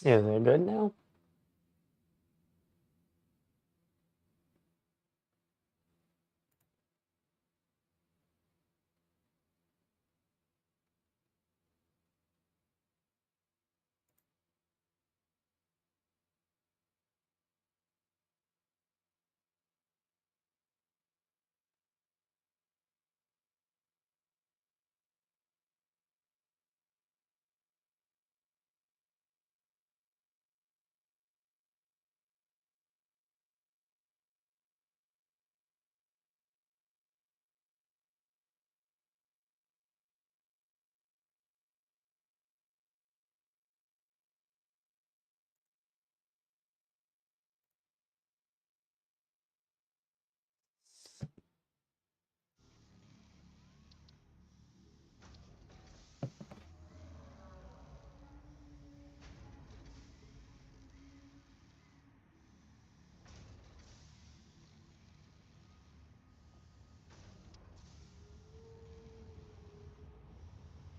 Is it good now?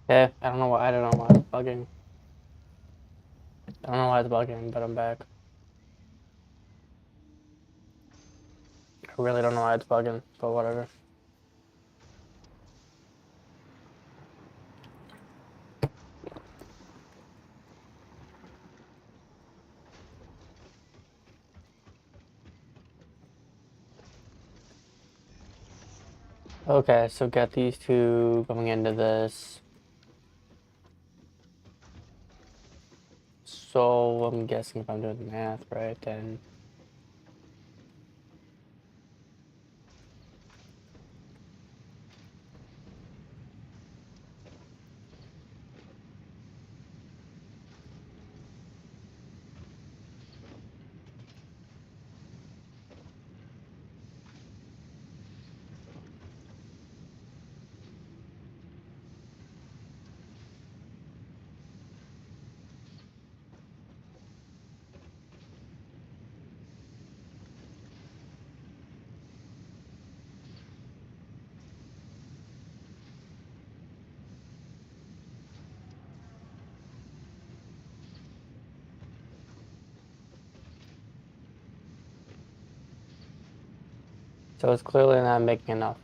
Yeah, I don't know why. I don't know why it's bugging. I don't know why it's bugging, but I'm back. I really don't know why it's bugging, but whatever. Okay, so get these two going into this. So I'm guessing if I'm doing the math right, then so it's clearly not making enough.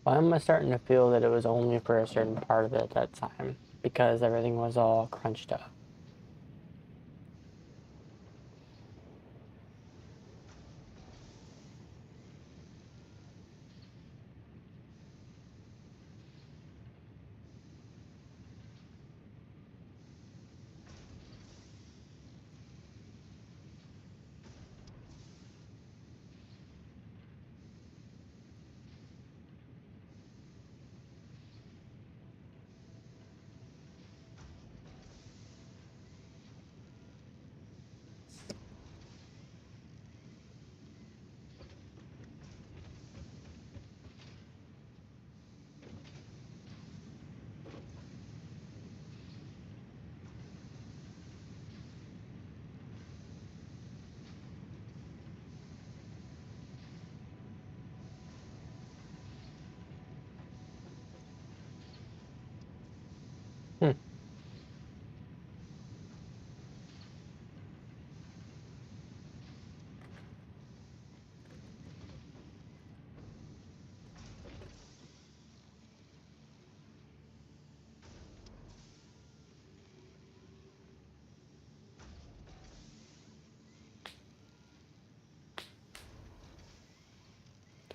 Why am I starting to feel that it was only for a certain part of it at that time? Because everything was all crunched up.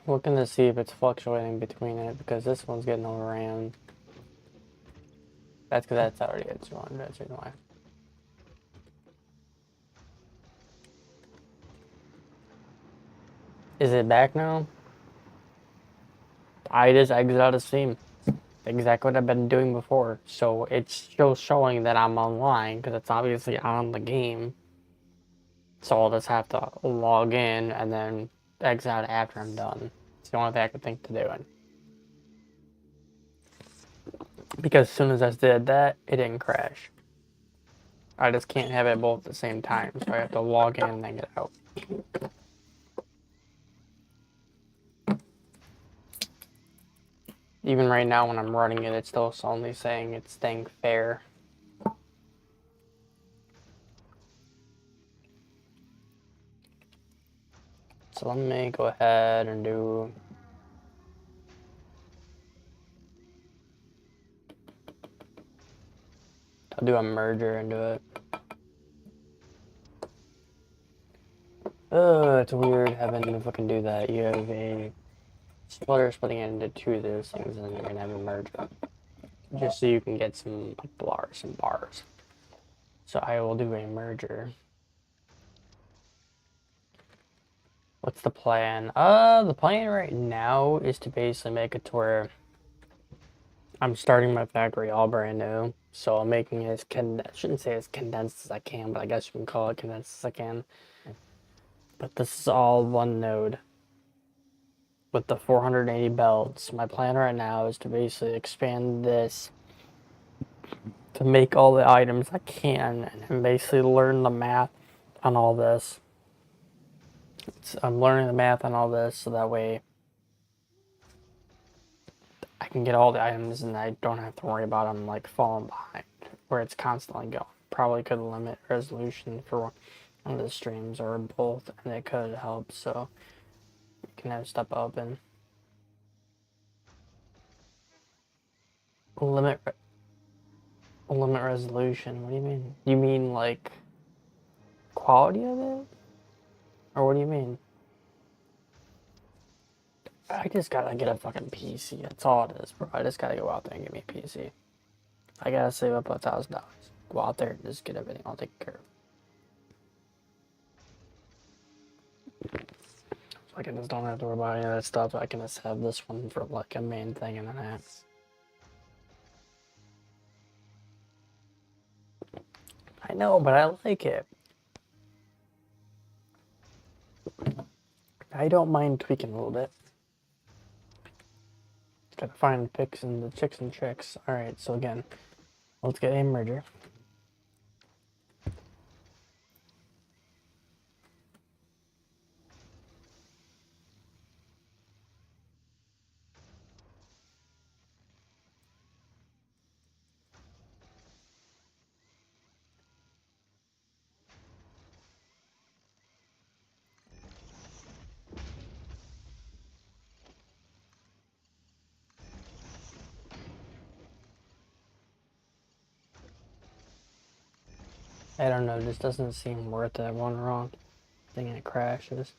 looking to see if it's fluctuating between it because this one's getting overran. That's because that's already at 200. That's the reason why. Is it back now? I just exited out of Steam. Exactly what I've been doing before. So it's still showing that I'm online because it's obviously on the game. So I'll just have to log in and then exit out after I'm done. It's the only thing I could think to do. Because as soon as I did that, it didn't crash. I just can't have it both at the same time, so I have to log in and then get out. Even right now when I'm running it, it's still only saying it's staying fair. So let me go ahead and do... I'll do a merger into it. It's weird having to fucking do that. You have a splitter splitting it into two of those things, and then you're gonna have a merger. Just so you can get some bars. So I will do a merger. What's the plan? The plan right now is to basically make it to where I'm starting my factory all brand new. So I'm making it I shouldn't say as condensed as I can, but I guess you can call it condensed as I can. But this is all one node with the 480 belts. My plan right now is to basically expand this to make all the items I can and basically learn the math on all this. I'm learning the math on all this so that way I can get all the items and I don't have to worry about them like falling behind where it's constantly going. Probably could limit resolution for one of the streams or both, and it could help so you can have stuff open. Limit resolution. What do you mean? You mean like quality of it, or what do you mean? I just gotta get a fucking PC. That's all it is, bro. I just gotta go out there and get me a PC. I gotta save up $1,000. Go out there and just get everything all taken care of. So I can just don't have to worry about any of that stuff. I can just have this one for like a main thing and then that. I know, but I like it. I don't mind tweaking a little bit. Gotta find the picks and the chicks and tricks. Alright, so again, let's get a merger. I don't know, this doesn't seem worth that one wrong thing and it crashes.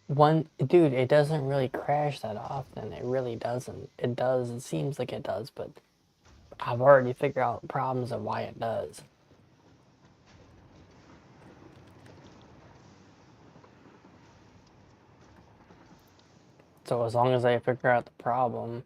Dude, it doesn't really crash that often. It really doesn't. It does, it seems like it does, but I've already figured out problems of why it does. So as long as I figure out the problem,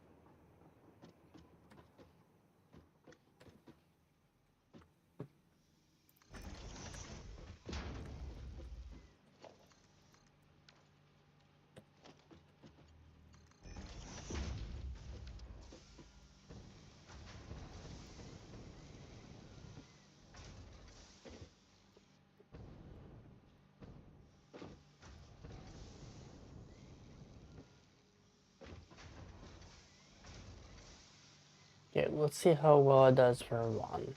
yeah, let's see how well it does for one.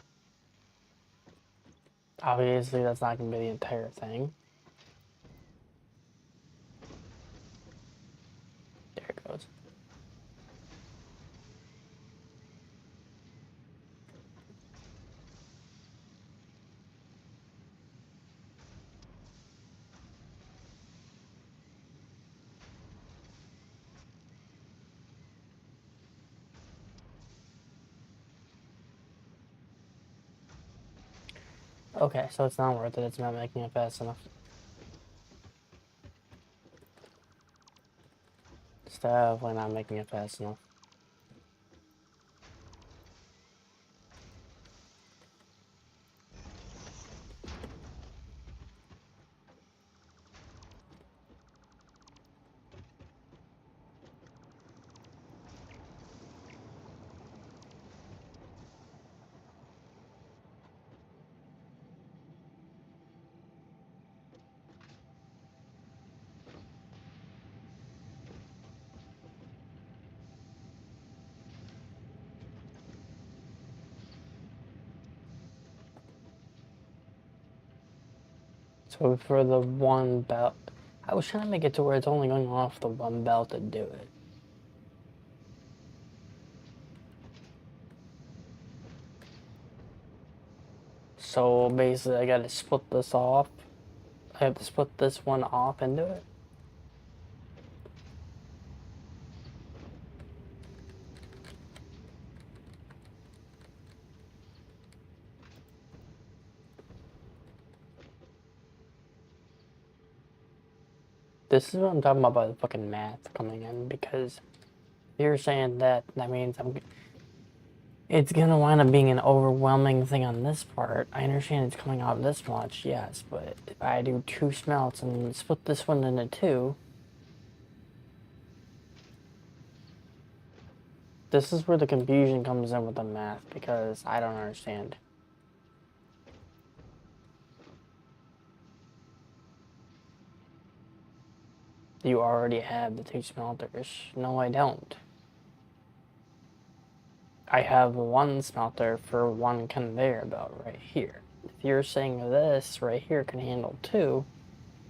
Obviously, that's not going to be the entire thing. There it goes. Okay, so it's not worth it. It's not making it fast enough. It's definitely not making it fast enough. So for the one belt, I was trying to make it to where it's only going off the one belt to do it. So basically, I gotta split this off. I have to split this one off and do it. This is what I'm talking about the fucking math coming in, because you're saying that means it's gonna wind up being an overwhelming thing on this part. I understand it's coming out this much, yes, but if I do 2 smelts and split this one into 2, this is where the confusion comes in with the math, because I don't understand. You already have the 2 smelters. No, I don't. I have 1 smelter for 1 conveyor belt right here. If you're saying this right here can handle 2,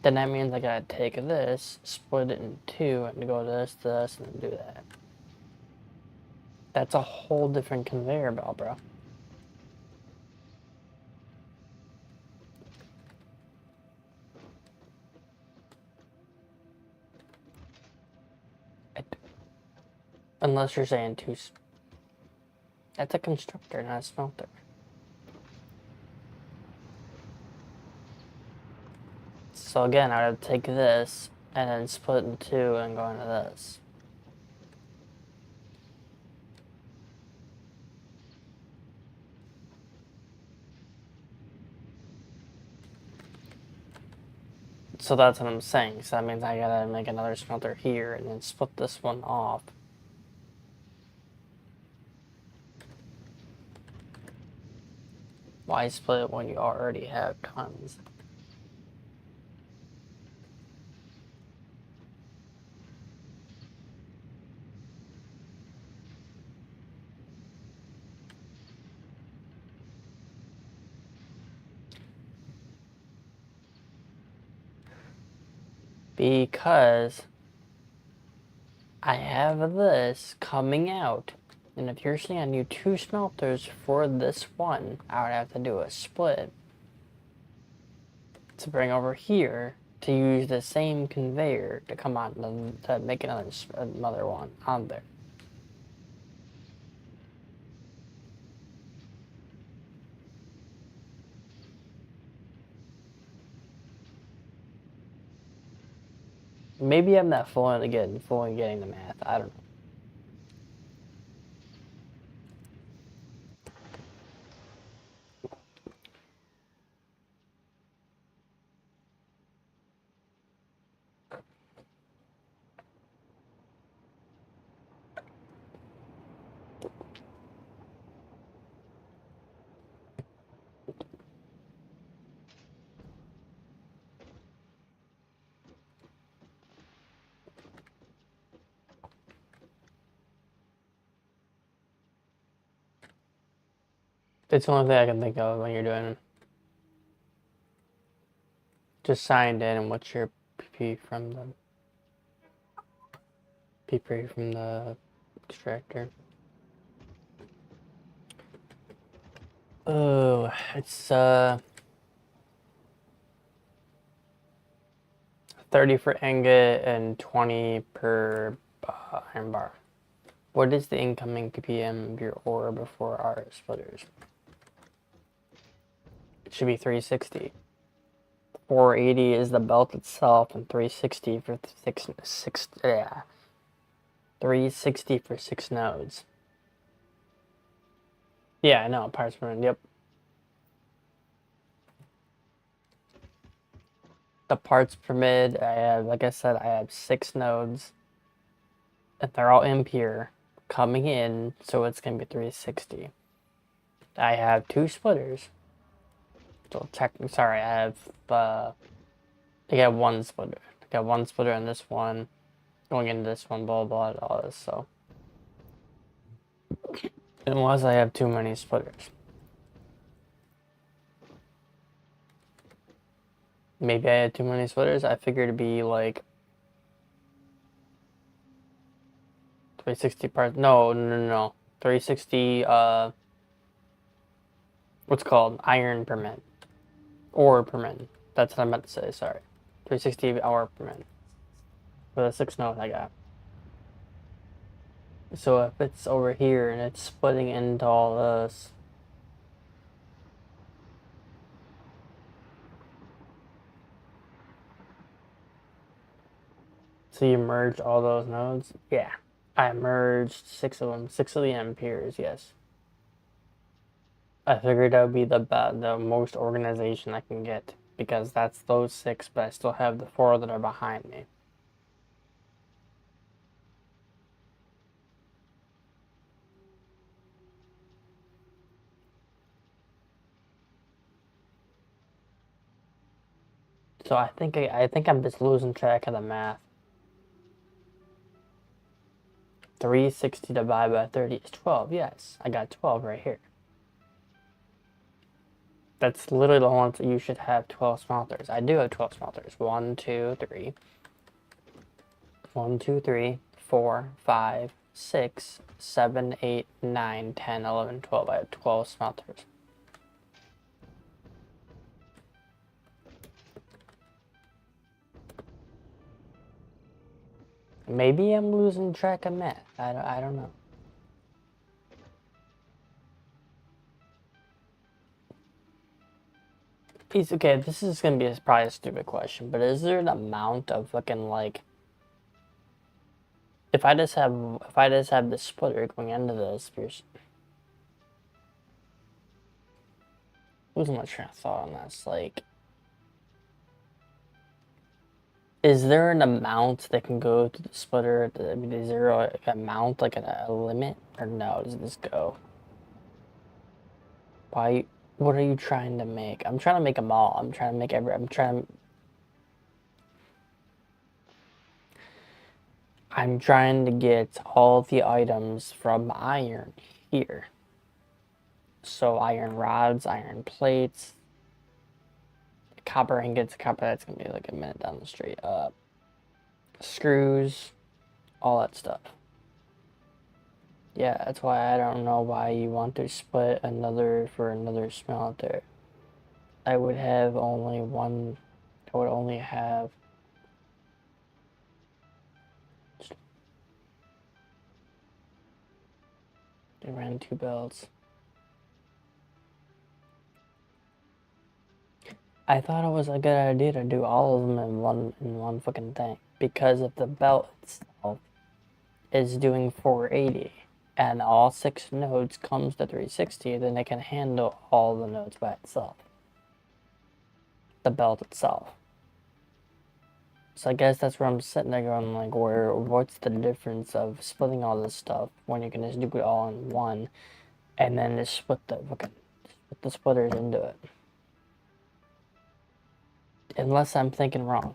then that means I gotta take this, split it in 2, and go to this, and do that. That's a whole different conveyor belt, bro. Unless you're saying 2. That's a constructor, not a smelter. So again, I would take this, and then split it in 2, and go into this. So that's what I'm saying. So that means I gotta make another smelter here, and then split this one off. Why split it when you already have tons? Because I have this coming out. And if you're saying I need 2 smelters for this one, I would have to do a split to bring over here to use the same conveyor to come on to make another one on there. Maybe I'm not fully getting the math. I don't know. It's the only thing I can think of when you're doing just signed in and what's your PP from the PP from the extractor. Oh, it's 30 for ingot and 20 per iron bar. What is the incoming ppm of your ore before our splitters? It should be 360. 480 is the belt itself, and 360 for 360 for 6 nodes. Yeah, I know, parts per minute, yep. The parts per minute, I have, like I said, I have 6 nodes. And they're all impure coming in, so it's going to be 360. I have 2 splitters. So technically, sorry, I got 1 splitter. I got 1 splitter in this one, going into this one, blah, blah, blah, all this, so. Unless I have too many splitters. Maybe I had too many splitters. I figured it'd be like 360 parts. No. 360, what's it called? Iron per minute. Ore per minute. That's what I meant to say, sorry. 360 hour per minute. For the 6 nodes I got. So if it's over here and it's splitting into all this. So you merge all those nodes? Yeah. I merged 6 of them. 6 of the amperes, yes. I figured that would be the most organization I can get. Because that's those 6, but I still have the 4 that are behind me. So I think I'm just losing track of the math. 360 divided by 30 is 12. Yes, I got 12 right here. That's literally the ones that you should have 12 smelters. I do have 12 smelters. 1, 2, 3. 1, 2, 3, 4, 5, 6, 7, 8, 9, 10, 11, 12. I have 12 smelters. Maybe I'm losing track of math. I don't know. Okay, this is gonna be probably a stupid question, but is there an amount of fucking like, if I just have the splitter going into this, losing my train of thought on this, like, is there an amount that can go to the splitter? I mean, is there an amount, like a limit, or no? Does this go? Why? What are you trying to make? I'm trying to make them all. I'm trying to make I'm trying to get all the items from iron here. So iron rods, iron plates, copper ingots, that's gonna be like a minute down the street. Screws, all that stuff. Yeah, that's why I don't know why you want to split another for another smelter. I would have only one. I would only have. They ran 2 belts. I thought it was a good idea to do all of them in one fucking thing, because if the belt itself is doing 480 and all 6 nodes comes to 360, then it can handle all the nodes by itself. The belt itself. So I guess that's where I'm sitting there going like, what's the difference of splitting all this stuff when you can just do it all in one, and then just split the splitters into it. Unless I'm thinking wrong.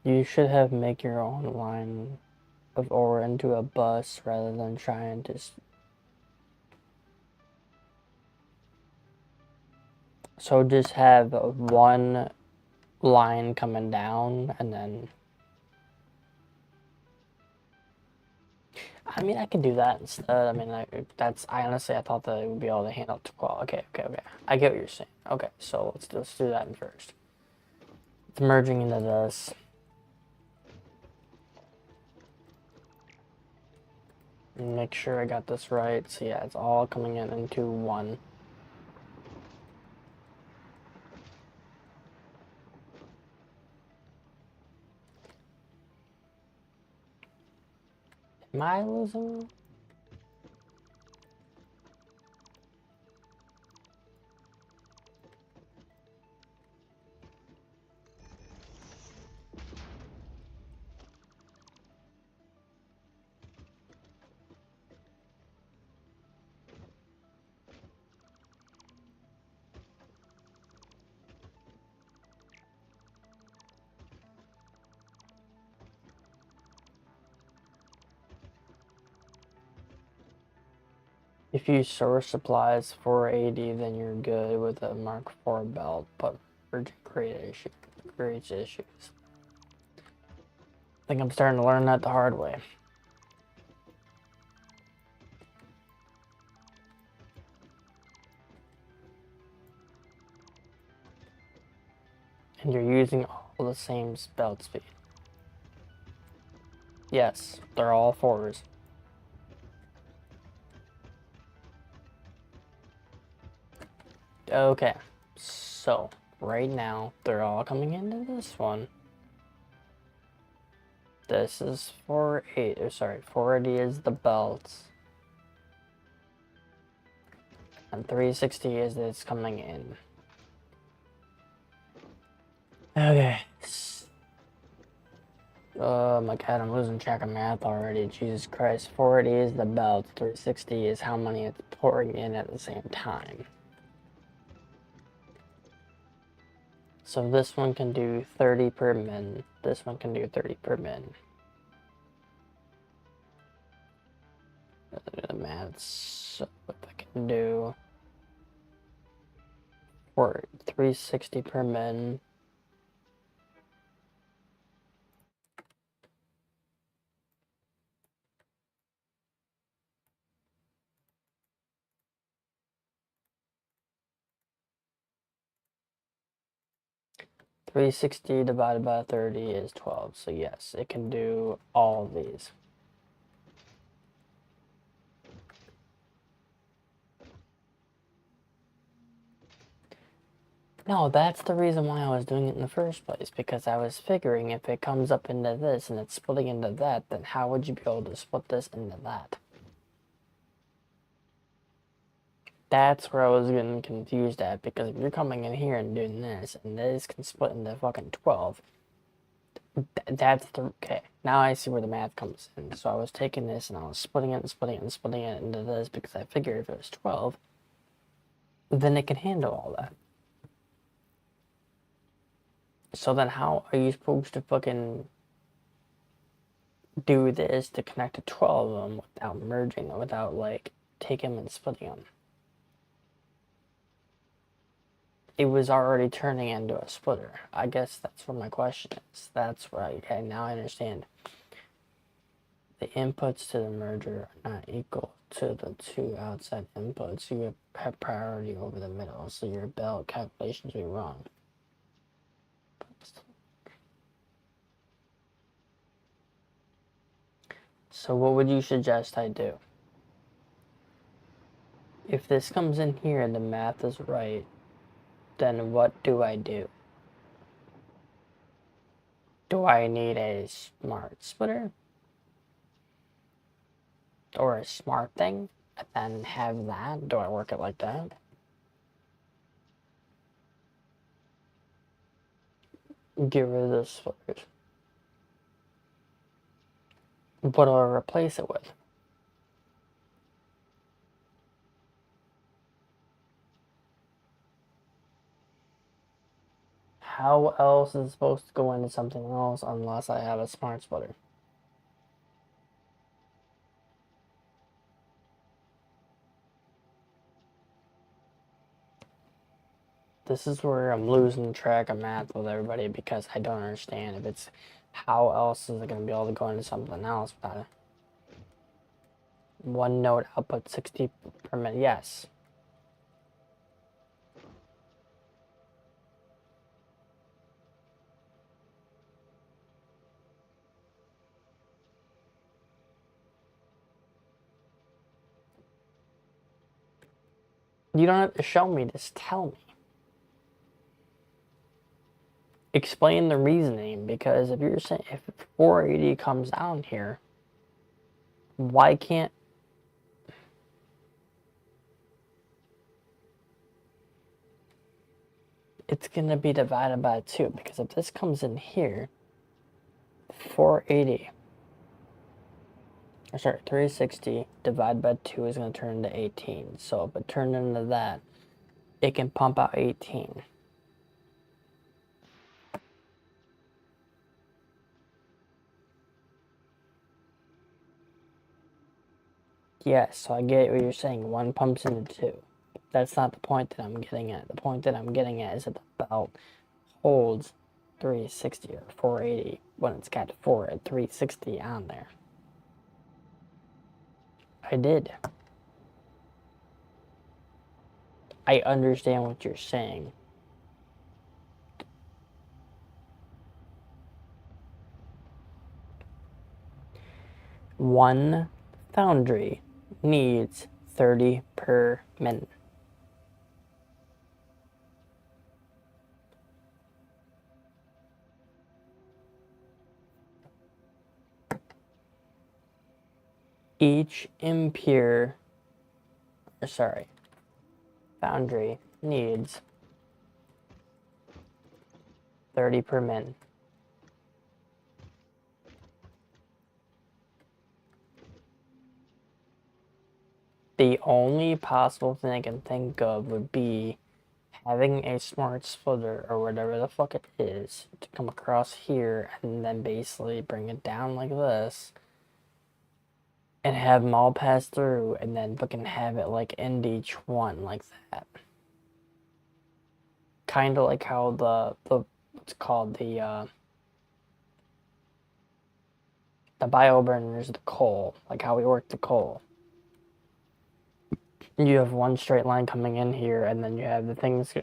You should have make your own line of ore into a bus rather than trying to. So just have one line coming down and then. I mean, I can do that instead. I mean, I honestly, I thought that it would be able to handle 12. Okay. I get what you're saying. Okay, so let's do that first. It's merging into this. Make sure I got this right. So yeah, it's all coming in into one. Am I losing? If you source supplies for 80, then you're good with a Mark IV belt, but urgent creates issues. I think I'm starting to learn that the hard way. And you're using all the same belt speed. Yes, they're all 4s. Okay, so right now they're all coming into this one. This is 480, or sorry, 480 is the belts. And 360 is it's coming in. Okay. Oh my god, I'm losing track of math already. Jesus Christ. 480 is the belt. 360 is how many it's pouring in at the same time. So this one can do 30 per min. This one can do 30 per min. The math. So what I can do for 360 per min. $360 divided by 30 is 12. So yes, it can do all of these. No, that's the reason why I was doing it in the first place, because I was figuring if it comes up into this and it's splitting into that, then how would you be able to split this into that? That's where I was getting confused at, because if you're coming in here and doing this, and this can split into fucking 12, that's the, okay, now I see where the math comes in. So I was taking this and I was splitting it and splitting it and splitting it into this, because I figured if it was 12, then it can handle all that. So then how are you supposed to fucking do this to connect to 12 of them without merging them, without like taking them and splitting them? It was already turning into a splitter. I guess that's what my question is. That's right. Okay, now I understand. The inputs to the merger are not equal to the two outside inputs. You have priority over the middle, so your belt calculations will be wrong. So what would you suggest I do? If this comes in here and the math is right, then what do I do? Do I need a smart splitter? Or a smart thing? And then have that? Do I work it like that? Get rid of the splitters. What do I replace it with? How else is it supposed to go into something else unless I have a smart splitter? This is where I'm losing track of math with everybody, because I don't understand if it's how else is it going to be able to go into something else without it. One node output 60 per minute. Yes. You don't have to show me, just tell me. Explain the reasoning, because if you're saying if 480 comes down here, why can't it's gonna be divided by 2? Because if this comes in here, 480, or sorry, 360 divided by 2 is gonna turn into 18. So if it turned into that, it can pump out 18. Yes, so I get what you're saying. One pumps into 2. That's not the point that I'm getting at. The point that I'm getting at is that the belt holds 360 or 480 when it's got 360 on there. I did. I understand what you're saying. One foundry needs 30 per minute. Each impure, or sorry, foundry needs 30 per min. The only possible thing I can think of would be having a smart splitter or whatever the fuck it is to come across here and then basically bring it down like this and have them all pass through and then fucking have it like end each one like that. Kind of like how the what's called the bioburners, the coal, like how we work the coal. You have one straight line coming in here, and then you have the things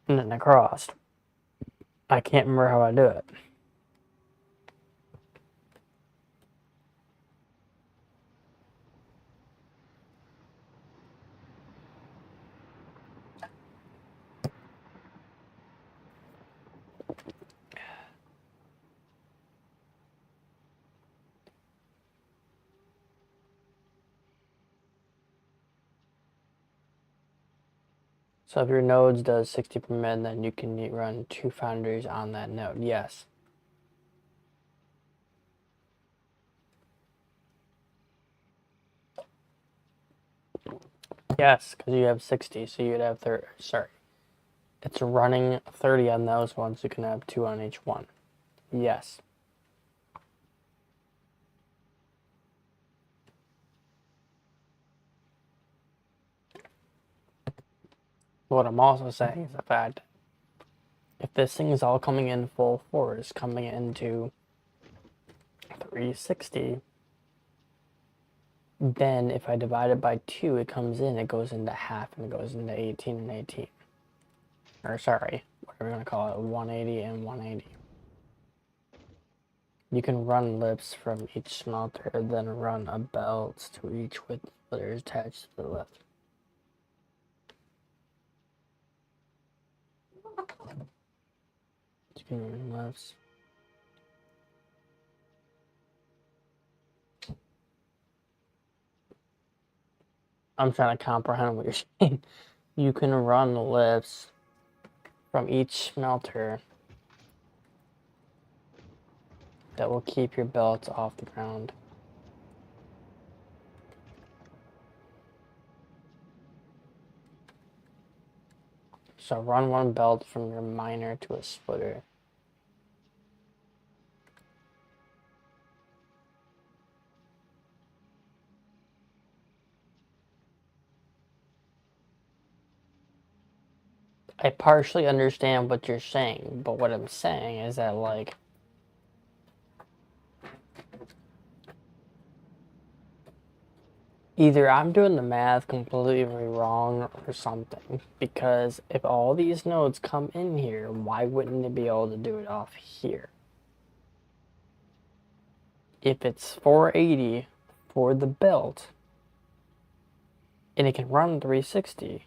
and then across. I can't remember how I do it. So if your nodes does 60 per min, then you can run 2 foundries on that node. Yes. Yes, because you have 60, so you'd have 30. Sorry. It's running 30 on those ones. You can have 2 on each one. Yes. What I'm also saying is the fact if this thing is all coming in full force, coming into 360, then if I divide it by 2, it comes in, it goes into half, and it goes into 18 and 18. Or sorry, whatever you want to call it, 180 and 180. You can run lips from each smelter, then run a belt to each with splitters attached to the left. You can run lifts. I'm trying to comprehend what you're saying. You can run lifts from each smelter that will keep your belts off the ground. So run one belt from your miner to a splitter. I partially understand what you're saying, but what I'm saying is that, like, either I'm doing the math completely wrong or something, because if all these nodes come in here, why wouldn't it be able to do it off here? If it's 480 for the belt, and it can run 360,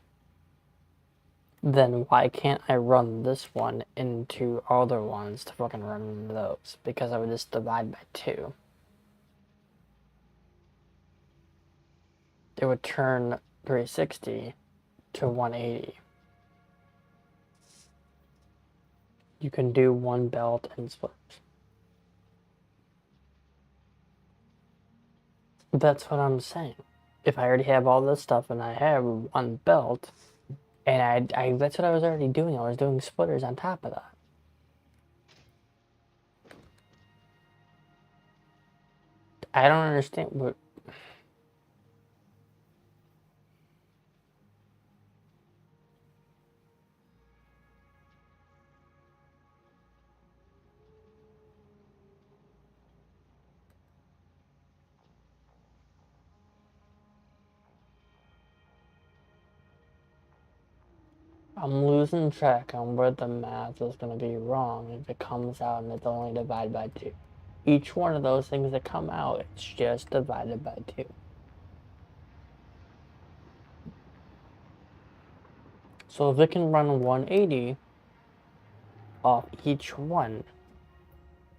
then why can't I run this one into other ones to fucking run into those? Because I would just divide by 2. It would turn 360 to 180. You can do one belt and split. That's what I'm saying. If I already have all this stuff and I have one belt, and I that's what I was already doing. I was doing splitters on top of that. I don't understand what. I'm losing track on where the math is going to be wrong if it comes out and it's only divided by 2. Each one of those things that come out, it's just divided by 2. So if it can run 180 off each one,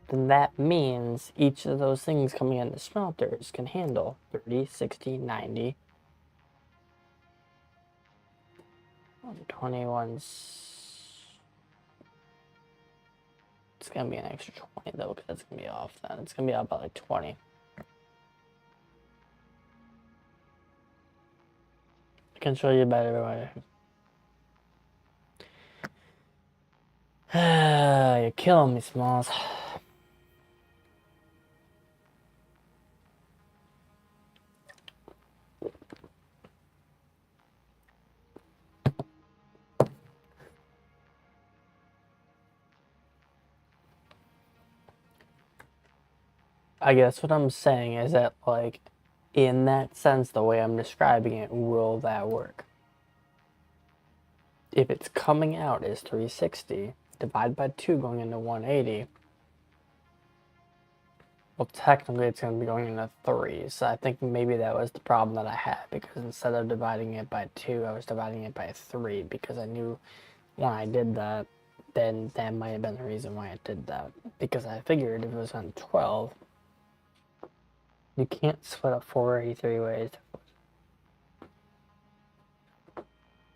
then that means each of those things coming in the smelters can handle 30, 60, 90, 21. It's going to be an extra 20 though, because that's going to be off then. It's going to be out by like 20. I can show you a better way. You're killing me, Smalls. I guess what I'm saying is that, like, in that sense, the way I'm describing it, will that work? If it's coming out as 360, divide by 2 going into 180, well, technically it's going to be going into 3, so I think maybe that was the problem that I had, because instead of dividing it by 2, I was dividing it by 3, because I knew when I did that, then that might have been the reason why I did that, because I figured if it was on 12, you can't split up 483 ways.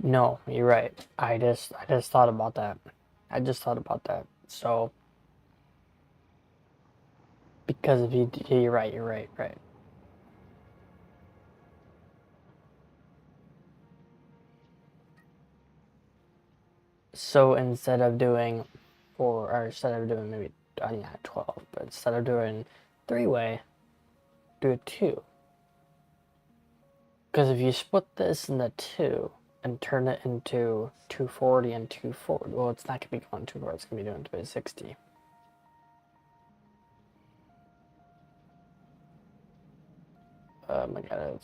No, you're right. I just thought about that. I just thought about that. So because if you, you're right. So instead of doing 4, or instead of doing maybe 12, but instead of doing 3-way, do a 2. Because if you split this into 2 and turn it into 240 and 240, well, it's not gonna be going 240. It's gonna be doing 260. Oh my god,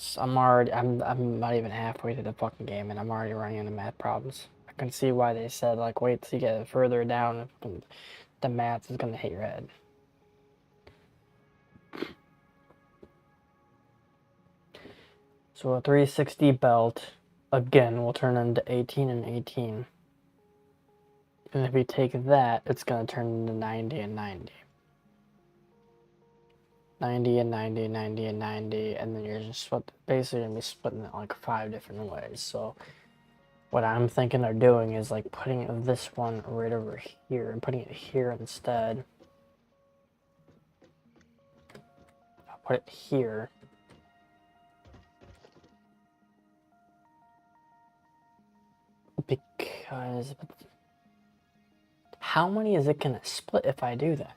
I'm not even halfway through the fucking game and I'm already running into math problems. I can see why they said, like, wait till you get further down and the math is gonna hit your head. So a 360 belt, again, will turn into 18 and 18. And if you take that, it's gonna turn into 90 and 90. 90 and 90, 90 and 90, and then you're just basically gonna be splitting it like 5 different ways. So what I'm thinking of doing is like putting this one right over here and putting it here instead. I'll put it here. Because how many is it gonna split if I do that?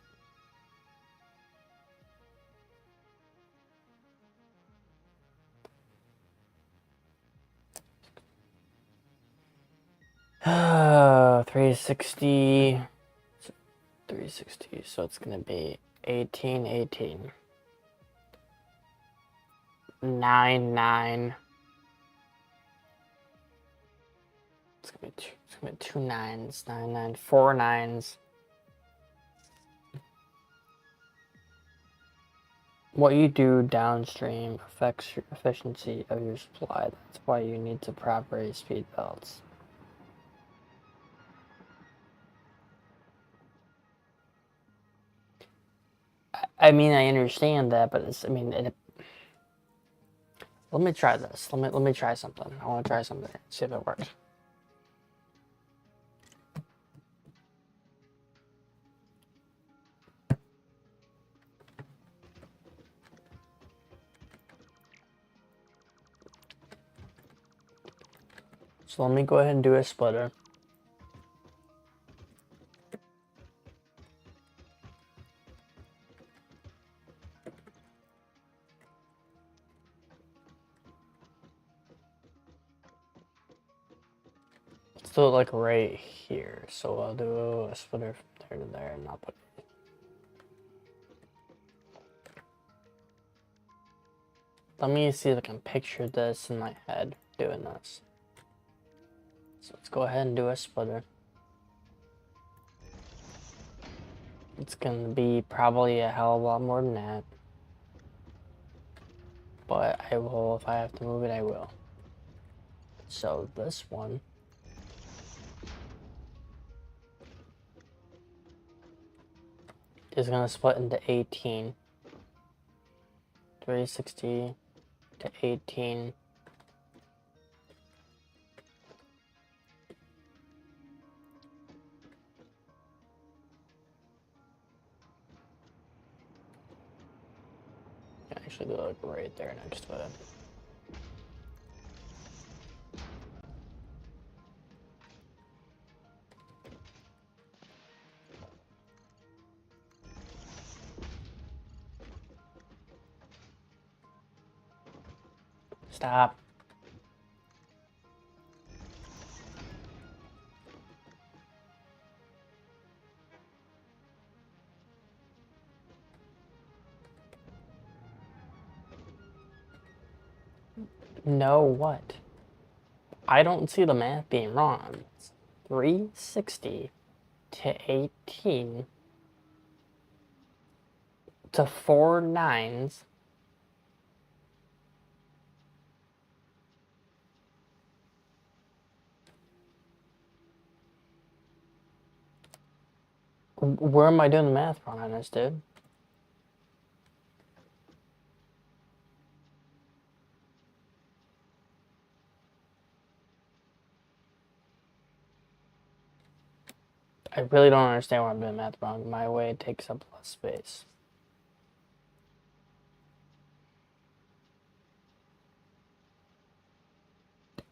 Uh, 360, 360, so it's gonna be 18, 18, 9, 9. It's gonna be 2 9s, 9, 9, 4 9s. What you do downstream affects your efficiency of your supply. That's why you need to properly speed belts. I mean, I understand that, but it's, I mean, let me try this. Let me try something. I want to try something. See if it works. So let me go ahead and do a splitter. Let's do it like right here. So I'll do a splitter from there to there and I'll put it. Let me see if I can picture this in my head doing this. So let's go ahead and do a splitter. It's gonna be probably a hell of a lot more than that. But I will, if I have to move it, I will. So this one is gonna split into 18. 360 to 18. Actually, do it like right there next to it. Stop. No, what? I don't see the math being wrong. It's 360 to 18 to 4 nines. Where am I doing the math wrong on this, dude? I really don't understand why I'm doing math wrong. My way takes up less space.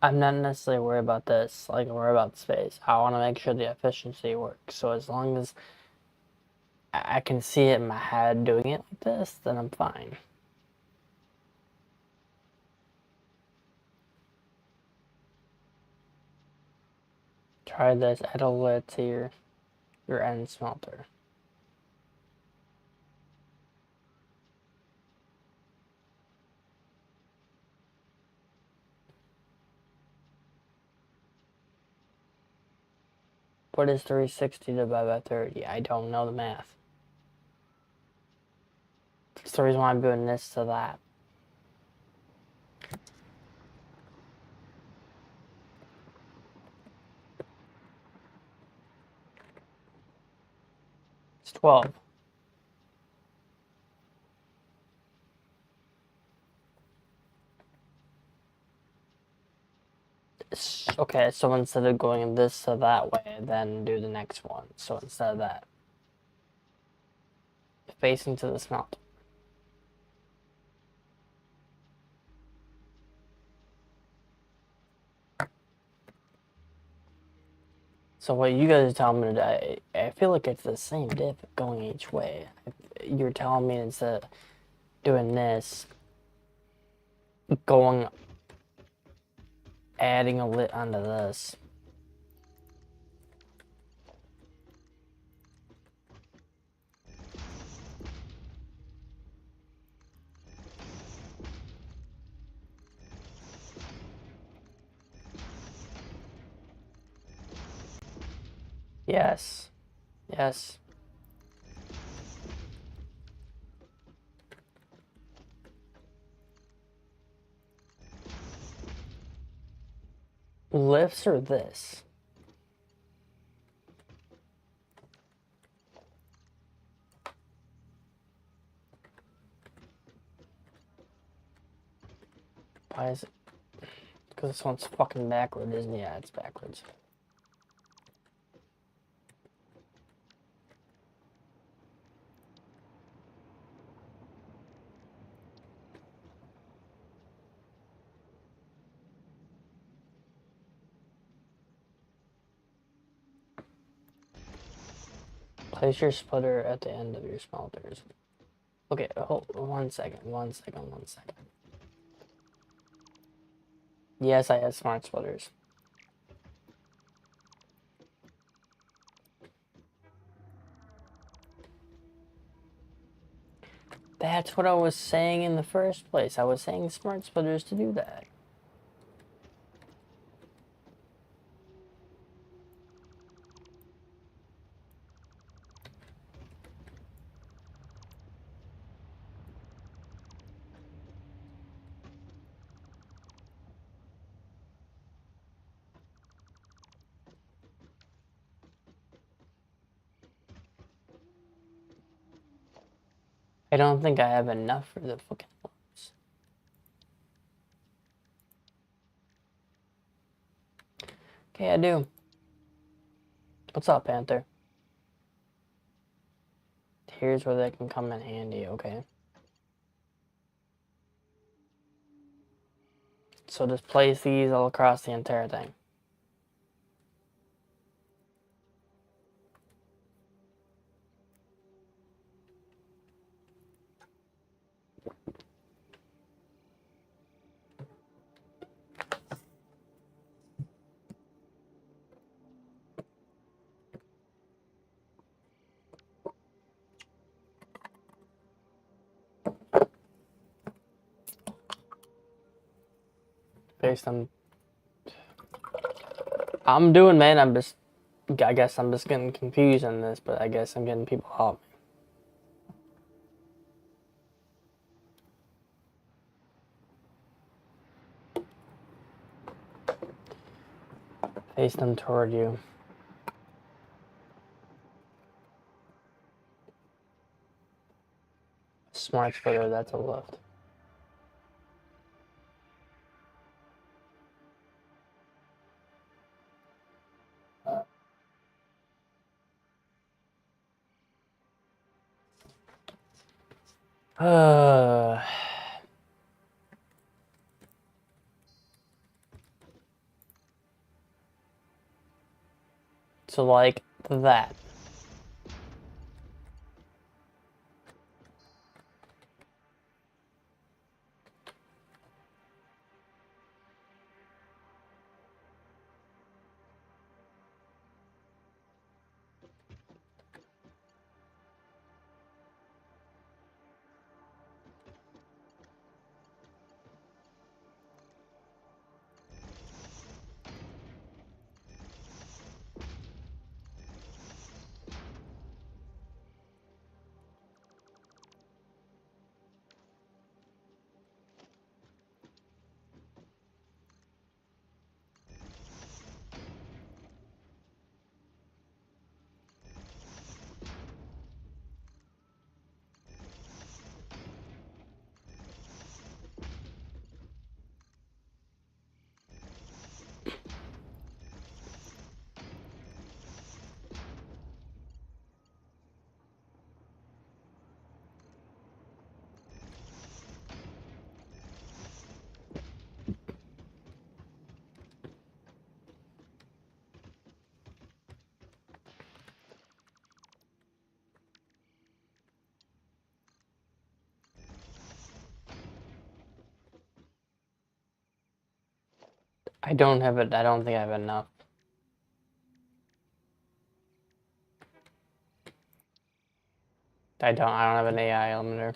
I'm not necessarily worried about this. Like, I'm worried about space. I want to make sure the efficiency works. So as long as I can see it in my head doing it like this, then I'm fine. Try this. Add a lid to your end smelter. What is 360 divided by 30? I don't know the math. That's the reason why I'm doing this to that. It's 12. Okay, so instead of going this to that way, then do the next one. So instead of that, facing to the smelt. So what you guys are telling me today, I feel like it's the same diff going each way. You're telling me instead of doing this, going, adding a lit onto this. Yes. Yes. Lifts or this? Why is it? Because this one's fucking backwards, isn't it? Yeah, it's backwards. Place your splitter at the end of your smelters. Okay, hold 1 second, 1 second, 1 second. Yes, I have smart splitters. That's what I was saying in the first place. I was saying smart splitters to do that. I don't think I have enough for the fucking ones. Okay, I do. What's up, Panther? Here's where they can come in handy, okay? So just place these all across the entire thing. Based on... I'm doing, man. I guess I'm just getting confused on this, but I guess I'm getting people help. Face them toward you. Smart splitter, that's a lift. So like that. I don't have it. I don't think I have enough. I don't have an AI limiter.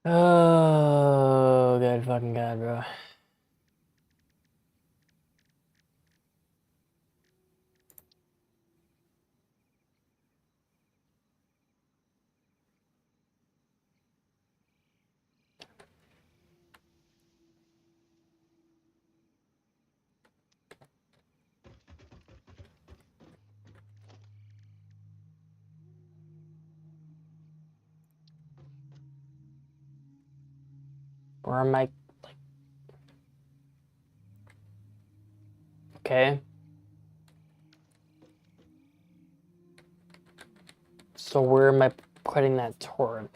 Oh, good fucking god, bro. Where am I? Like, okay. So where am I putting that toward?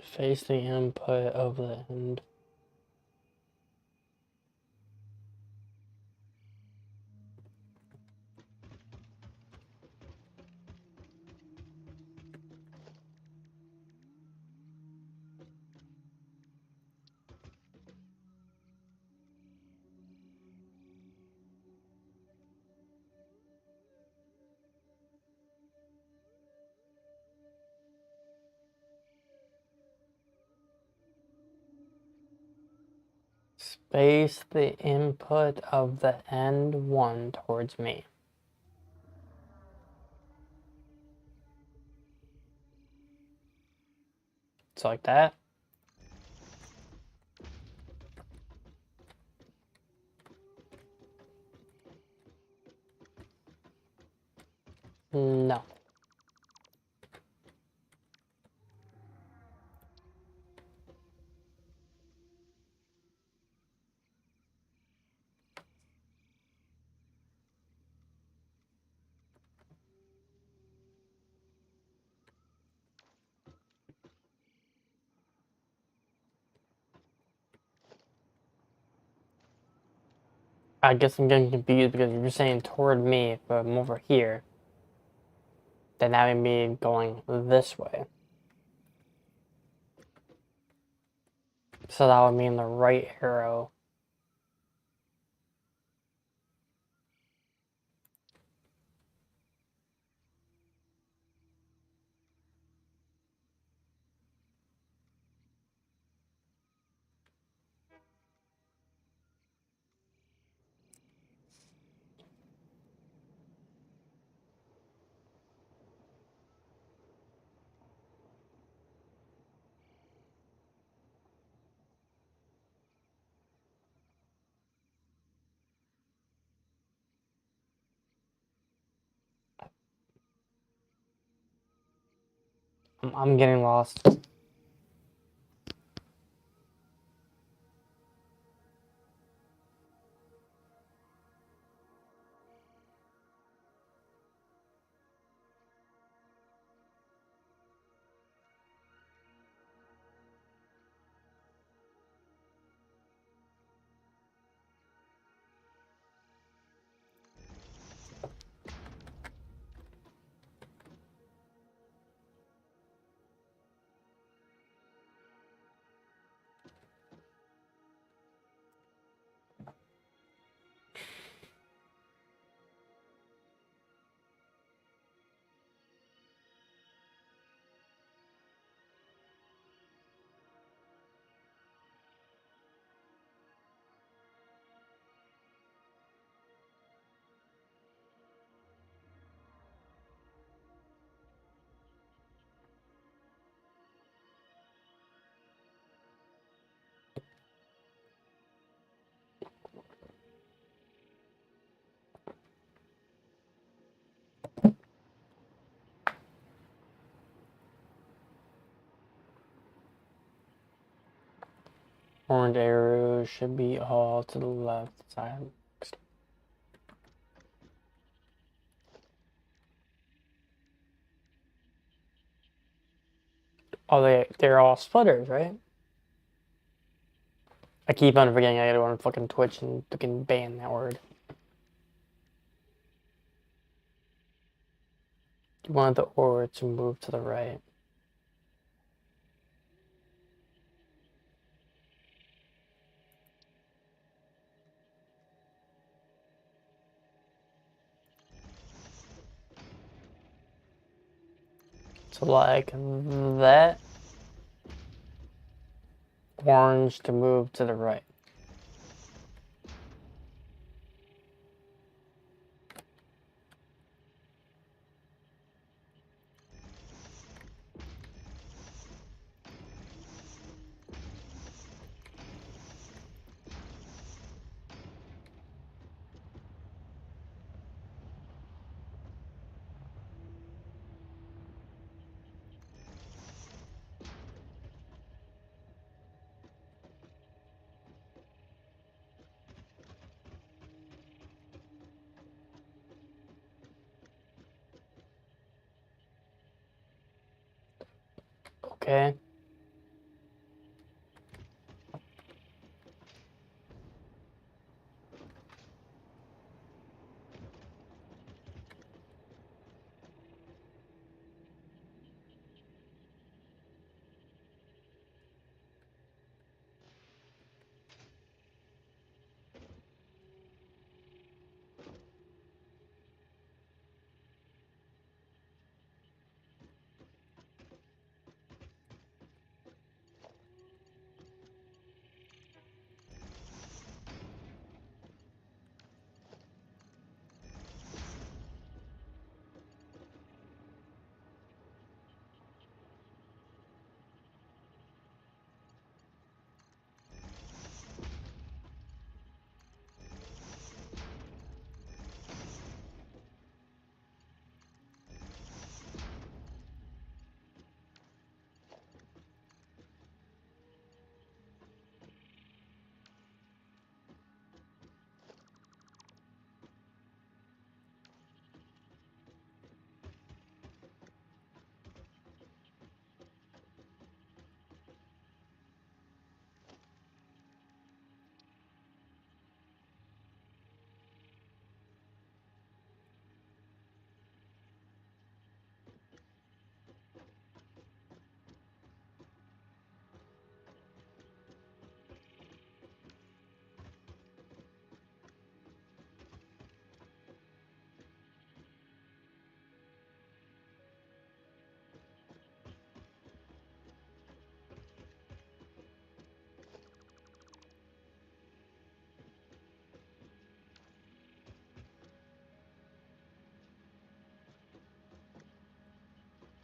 Face the input of the end. Space the input of the end one towards me. So like that. No. I guess I'm getting confused because you're saying toward me, but I'm over here. Then that would be going this way. So that would mean the right arrow. I'm getting lost. Orange arrows should be all to the left side. Oh, they're all splitters, right? I keep on forgetting I gotta go on fucking Twitch and fucking ban that word. You want the aura to move to the right. So like that orange to move to the right. Okay.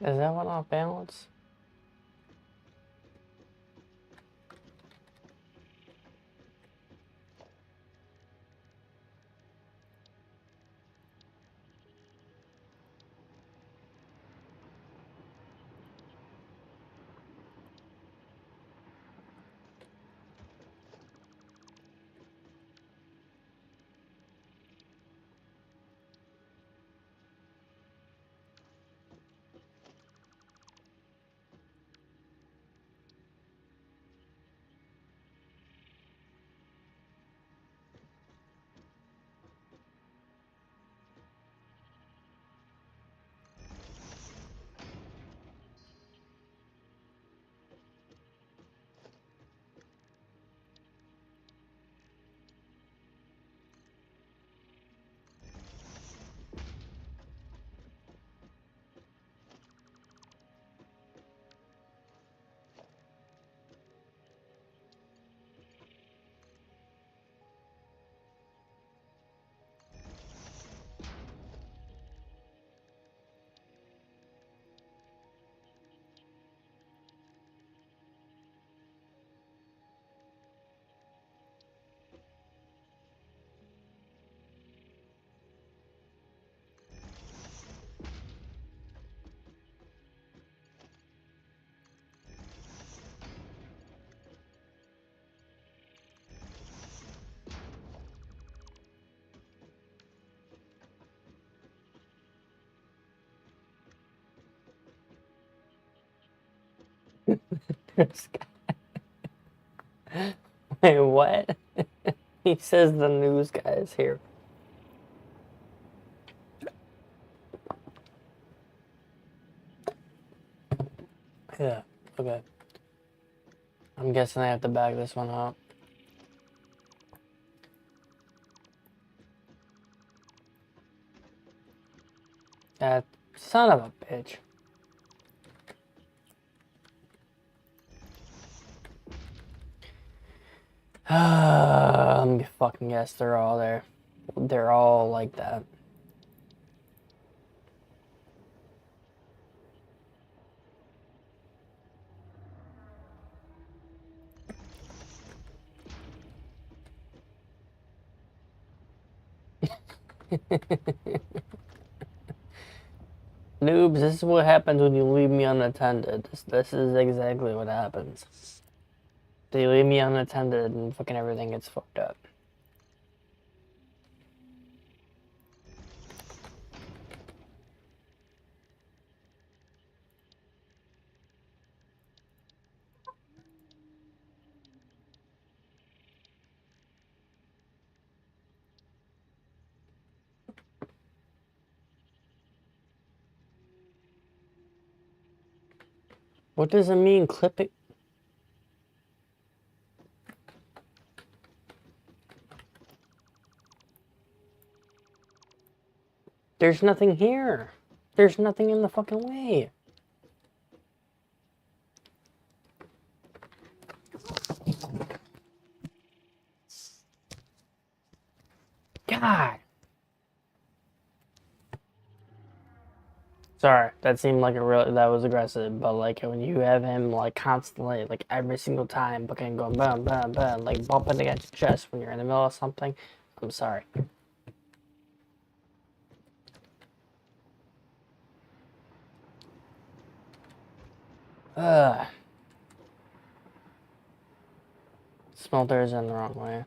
Is that one off balance? Wait, what? He says the news guy is here. Yeah, okay. I'm guessing I have to back this one up. That son of a bitch. Let me fucking guess, they're all there. They're all like that. Noobs, this is what happens when you leave me unattended. This is exactly what happens. So you leave me unattended and fucking everything gets fucked up. What does it mean, clipping? There's nothing here. There's nothing in the fucking way. God. Sorry, that seemed like that was aggressive, but like when you have him like constantly, like every single time, fucking going bam, bam, bam, like bumping against your chest when you're in the middle of something, I'm sorry. Ugh. Smelter's in the wrong way.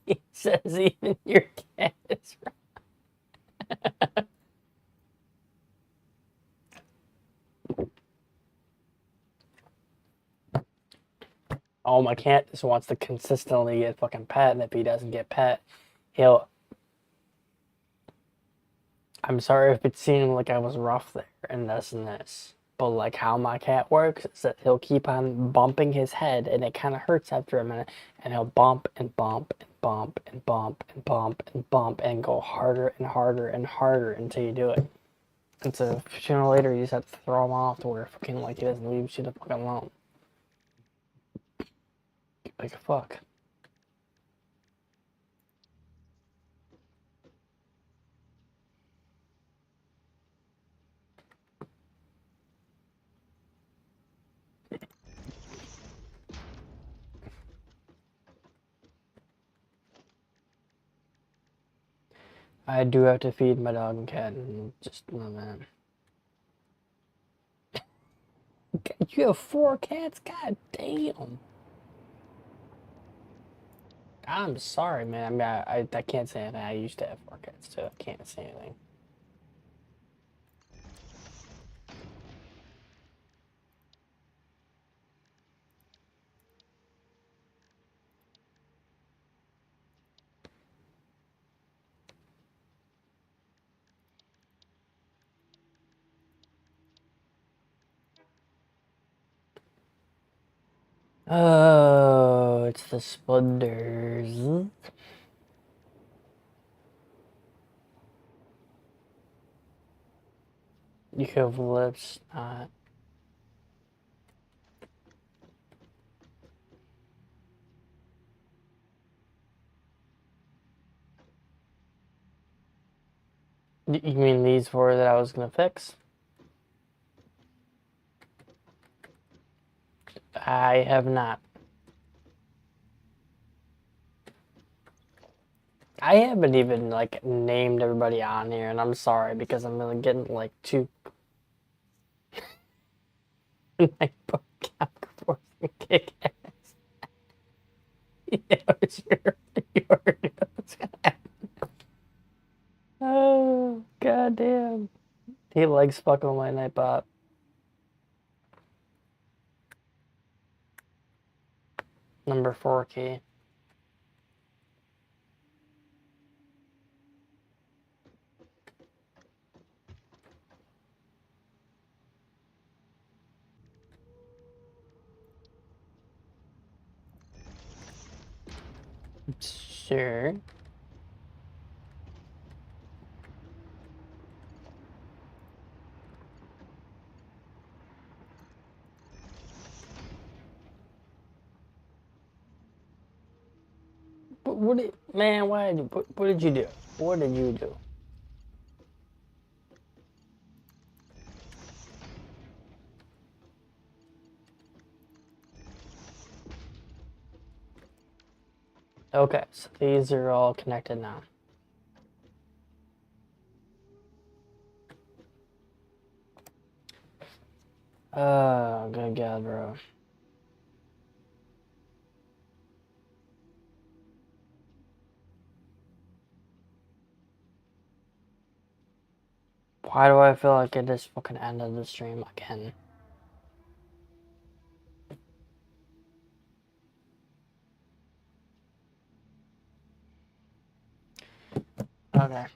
He says even your cat is right. Oh, my cat just wants to consistently get fucking pet, and if he doesn't get pet, he'll. I'm sorry if it seemed like I was rough there and this and this, but like how my cat works is that he'll keep on bumping his head, and it kind of hurts after a minute, and he'll bump and bump and bump and bump and bump and bump and go harder and harder and harder until you do it. And so sooner or later you just have to throw him off to where fucking like he doesn't leave you the fuck alone. Like fuck. I do have to feed my dog and cat, and just oh man. You have 4 cats? God damn. I'm sorry, man. I mean, I can't say anything. I used to have 4 cats too. I can't say anything. Oh, it's the splendors. You have lips, not. You mean these 4 that I was gonna fix? I have not. I haven't even like named everybody on here, and I'm sorry because I'm really getting like too. My poor cat forcing kick ass. Yeah, it's you already know what's gonna happen. Oh, goddamn. He likes fucking my night bot. Number 4 key. Sure. But what did, man, what did you do? What did you do? Okay, so these are all connected now. Good God, bro. Why do I feel like it just fucking ended the stream again? Okay.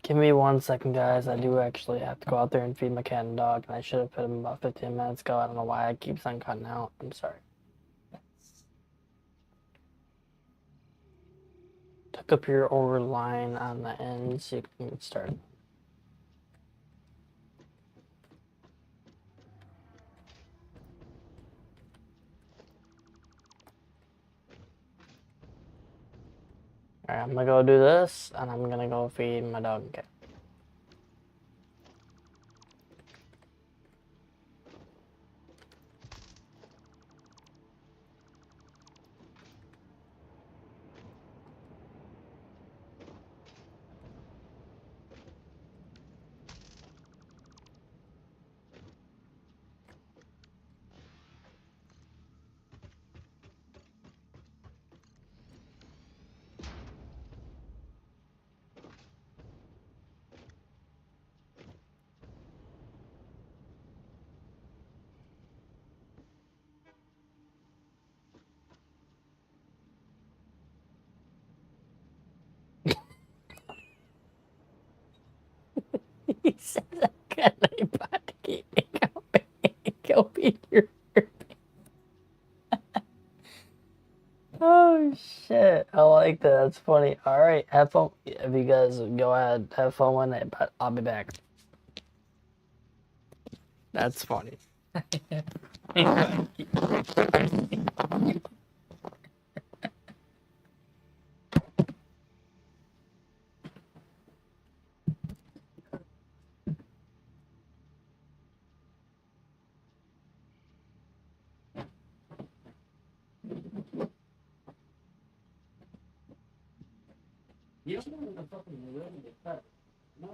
Give me 1 second, guys. I do actually have to go out there and feed my cat and dog, and I should have put him about 15 minutes ago. I don't know why I keep on cutting out. I'm sorry. Took up your over line on the end so you can get started. Alright, I'm gonna go do this, and I'm gonna go feed my dog and cat. He says I'm gonna about to keep me go feed your. Oh shit! I like that. That's funny. All right, have fun. If you guys go ahead, have fun with it. But I'll be back. That's funny. You don't want to fucking ruin the cut. No.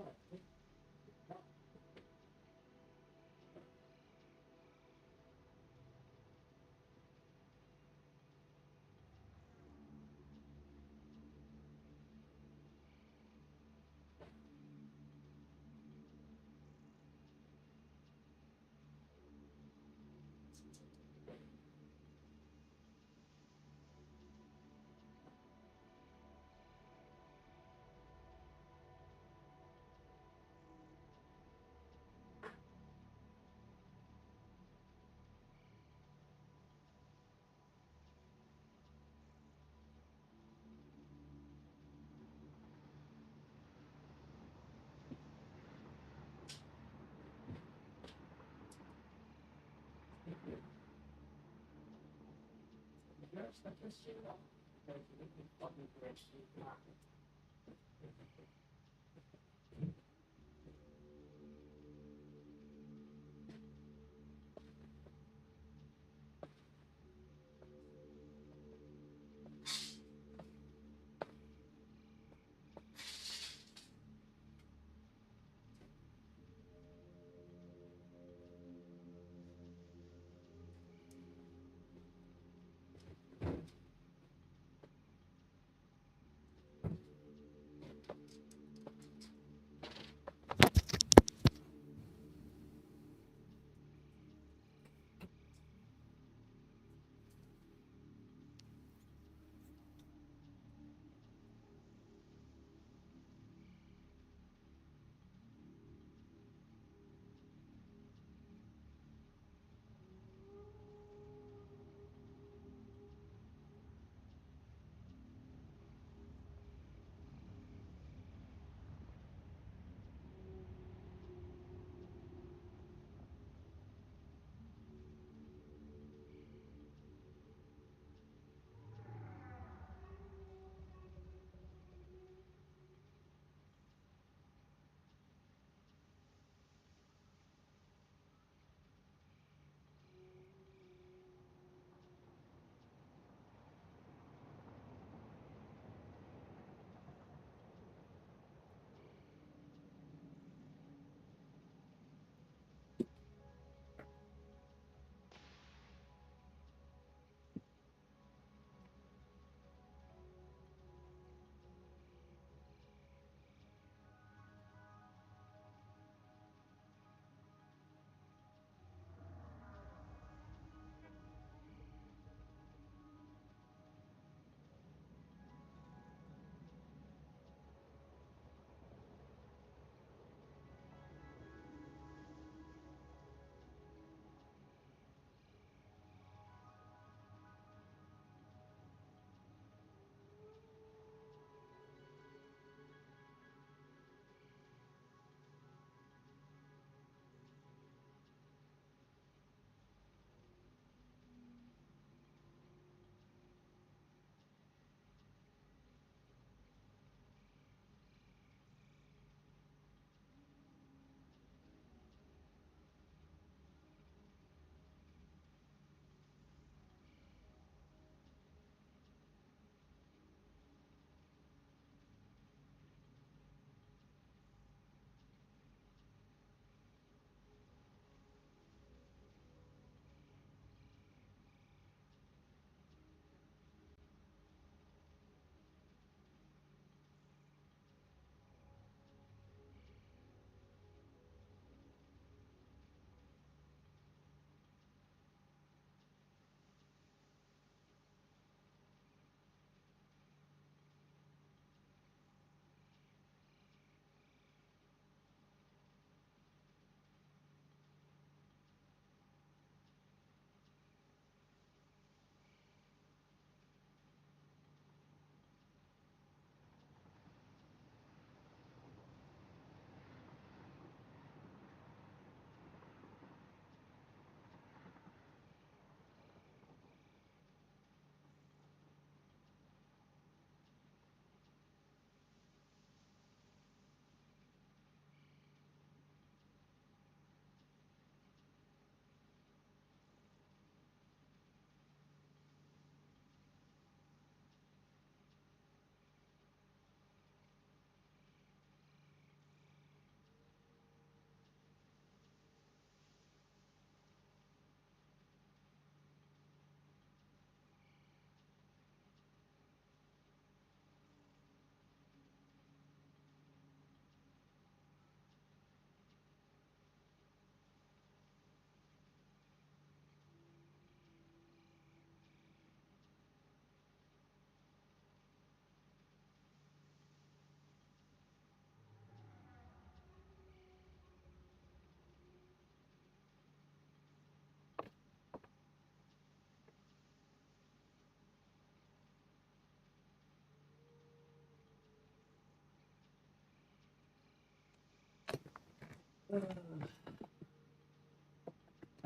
I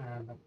don't know.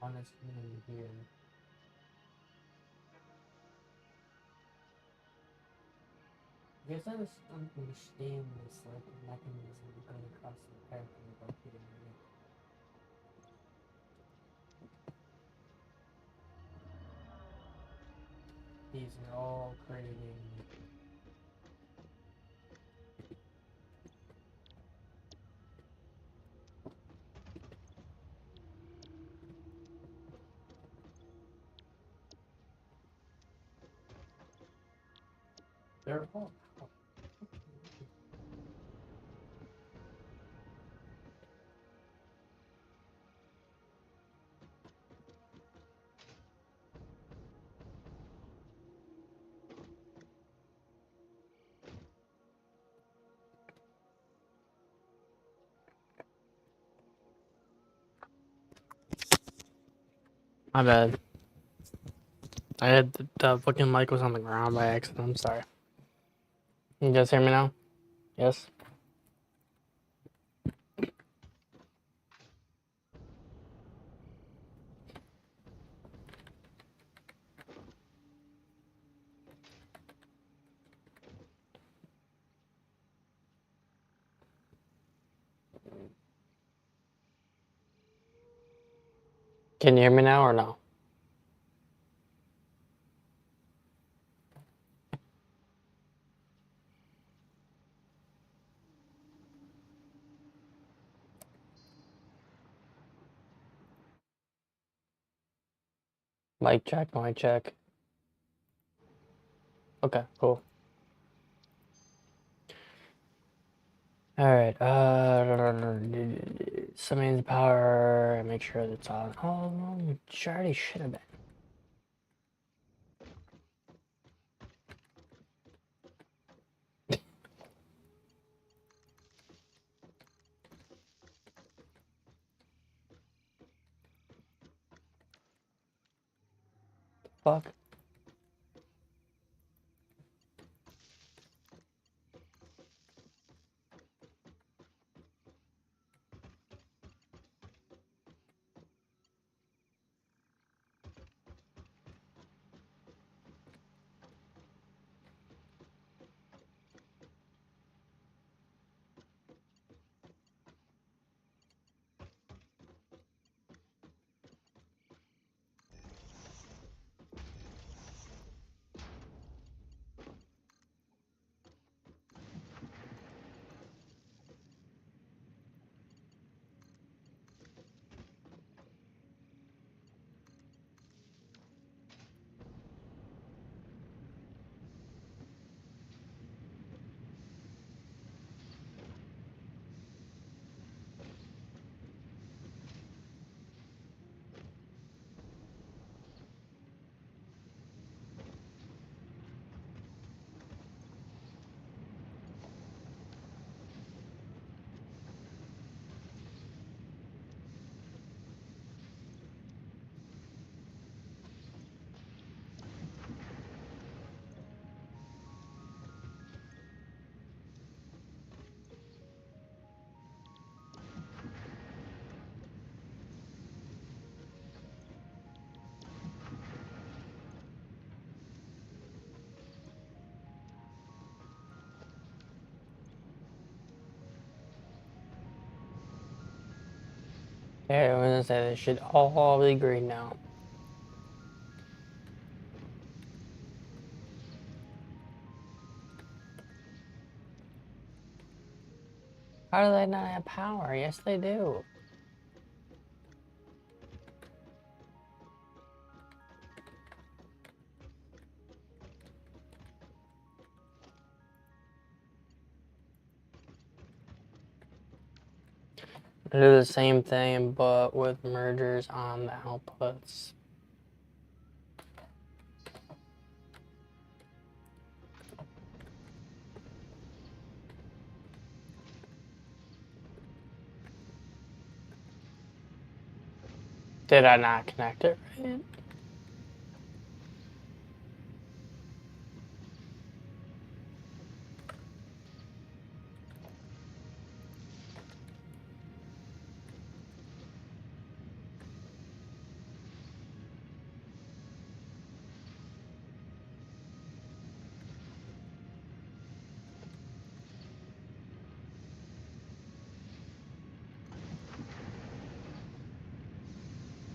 Honestly, in here. I guess I just don't understand this like mechanism going across the character without getting it. These are all creating. They're all. My bad. I had the fucking mic was on the ground by accident. I'm sorry. Can you guys hear me now? Yes. Can you hear me now or no? Mic check. Mic check. Okay. Cool. All right. Summons power. Make sure that's on. Oh no, it already should have been. Fuck. Okay, I was gonna say they should all be green now. How do they not have power? Yes, they do. Do the same thing, but with mergers on the outputs. Did I not connect it right?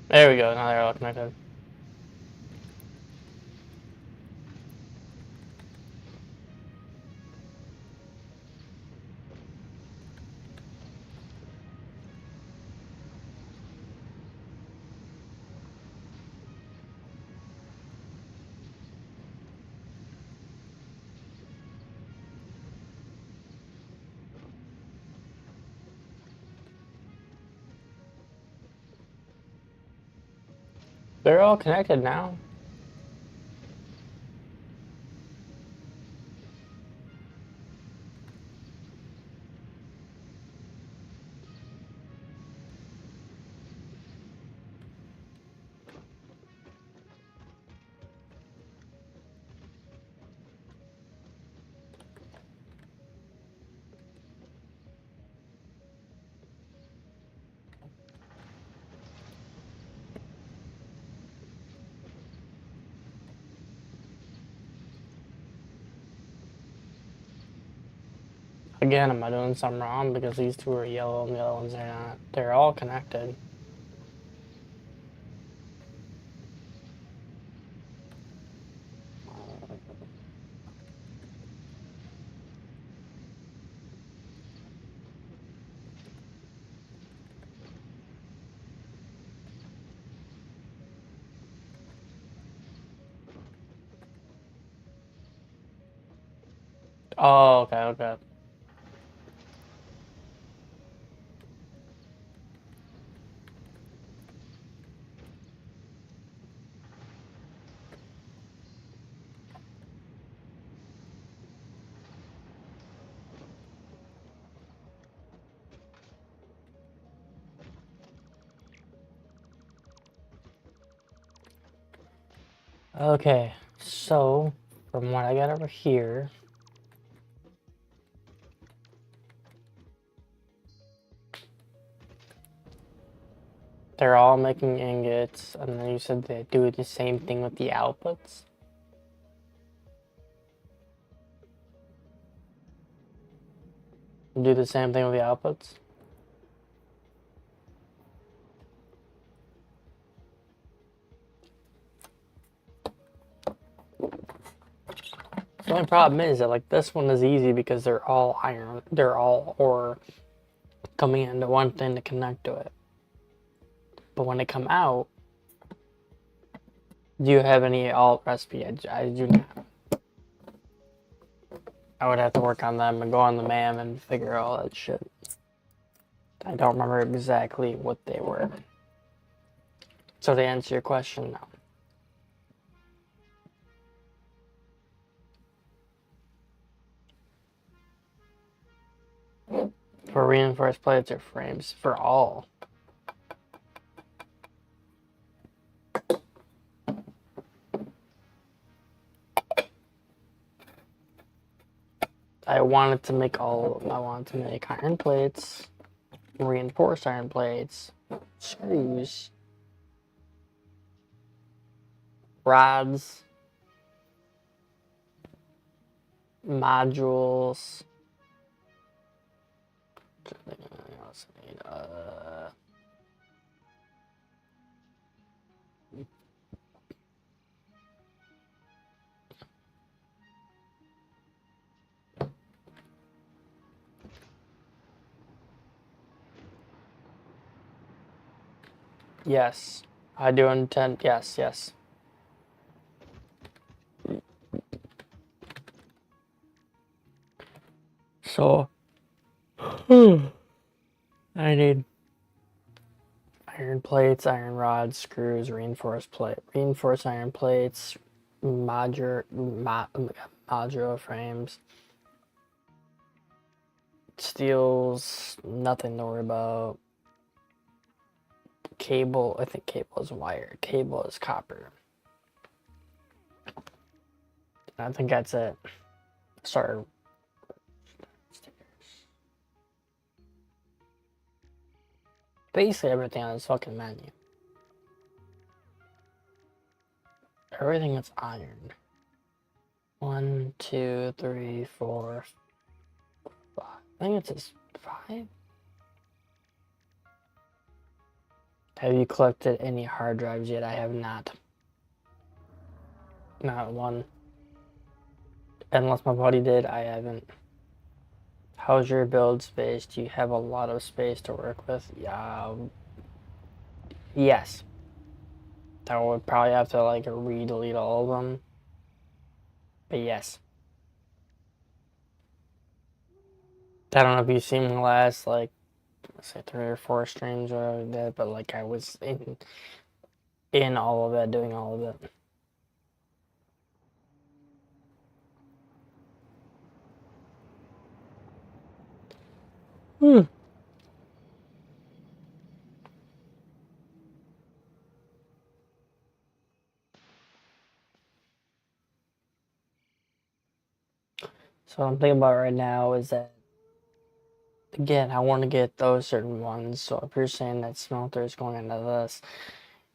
There we go, now they're all connected. They're all connected now. Again, am I doing something wrong? Because these two are yellow and the other ones are not. They're all connected. Oh, okay, okay. Okay, so from what I got over here, they're all making ingots, and then you said they do the same thing with the outputs. Do the same thing with the outputs. The only problem is that like this one is easy because they're all iron, they're all ore coming into one thing to connect to it. But when they come out, do you have any alt recipe? I do not. I would have to work on them and go on the MAM and figure out all that shit. I don't remember exactly what they were. So to answer your question, no. For reinforced plates or frames? For all. I wanted to make all of them. I wanted to make iron plates, reinforced iron plates, screws, rods, modules. Yes, I do intend. Yes, yes. So, I need iron plates, iron rods, screws, reinforced iron plates, modular frames, steels, nothing to worry about. Cable, I think cable is wire. Cable is copper. I think that's it. Sorry. Basically everything on this fucking menu. Everything is iron. 1, 2, 3, 4, 5. I think it says 5. Have you collected any hard drives yet? I have not. Not one. Unless my buddy did, I haven't. How's your build space? Do you have a lot of space to work with? Yeah. Yes. I would probably have to like re-delete all of them. But yes. I don't know if you've seen the last like let's say 3 or 4 streams or that, but like I was in all of it, doing all of it. Hmm. So what I'm thinking about right now is that again, I want to get those certain ones. So if you're saying that smelter is going into this,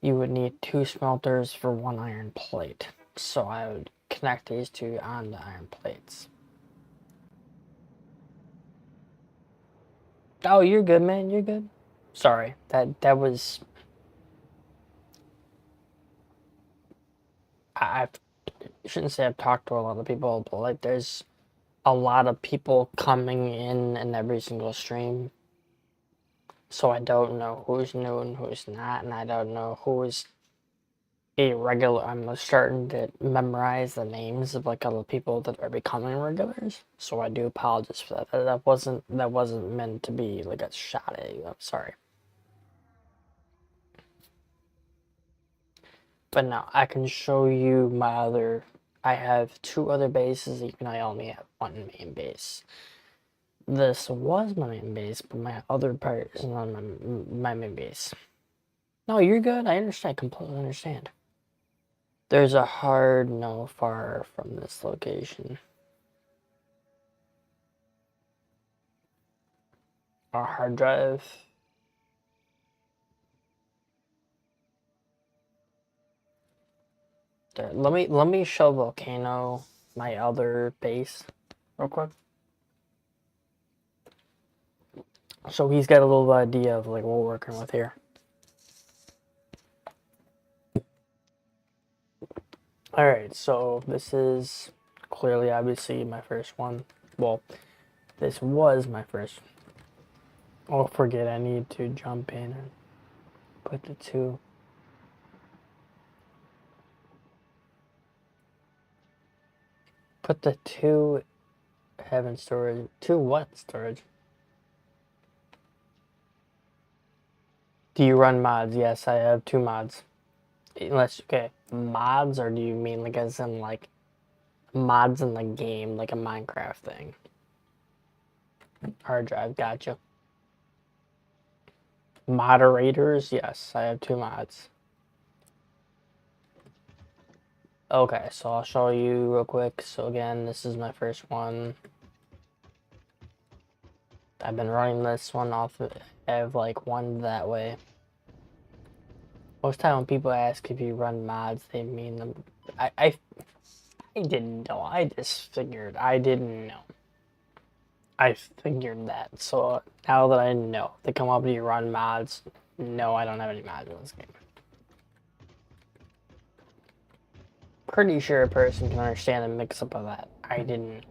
you would need 2 smelters for 1 iron plate. So I would connect these 2 on the iron plates. Oh, you're good, man. You're good. Sorry, that was. I shouldn't say I've talked to a lot of people, but like there's a lot of people coming in every single stream. So I don't know who's new and who's not, and I don't know who's irregular. I'm starting to memorize the names of like other people that are becoming regulars. So I do apologize for that. That wasn't meant to be like a shot at you. I'm sorry. But now I can show you my other. I have 2 other bases, even I only have 1 main base. This was my main base, but my other part is not my main base. No, you're good. I understand. Completely understand. There's a hard no far from this location. Our hard drive. There, let me show Volcano my other base real quick. So he's got a little idea of like what we're working with here. Alright, so this is clearly obviously my first one. Well, this was my first. Oh, forget I need to jump in and put the 2. Put the 2 heaven storage. 2 what storage? Do you run mods? Yes, I have 2 mods. Unless, okay, mods, or do you mean like as in like mods in the game, like a Minecraft thing? Hard drive, gotcha. Moderators, yes, I have 2 mods. Okay, so I'll show you real quick. So again, this is my first one. I've been running this one off of, I have like 1 that way. Most time when people ask if you run mods, they mean them. I didn't know. I just figured. I didn't know. I figured that. So now that I know, they come up to you run mods. No, I don't have any mods in this game. Pretty sure a person can understand the mix-up of that. I didn't.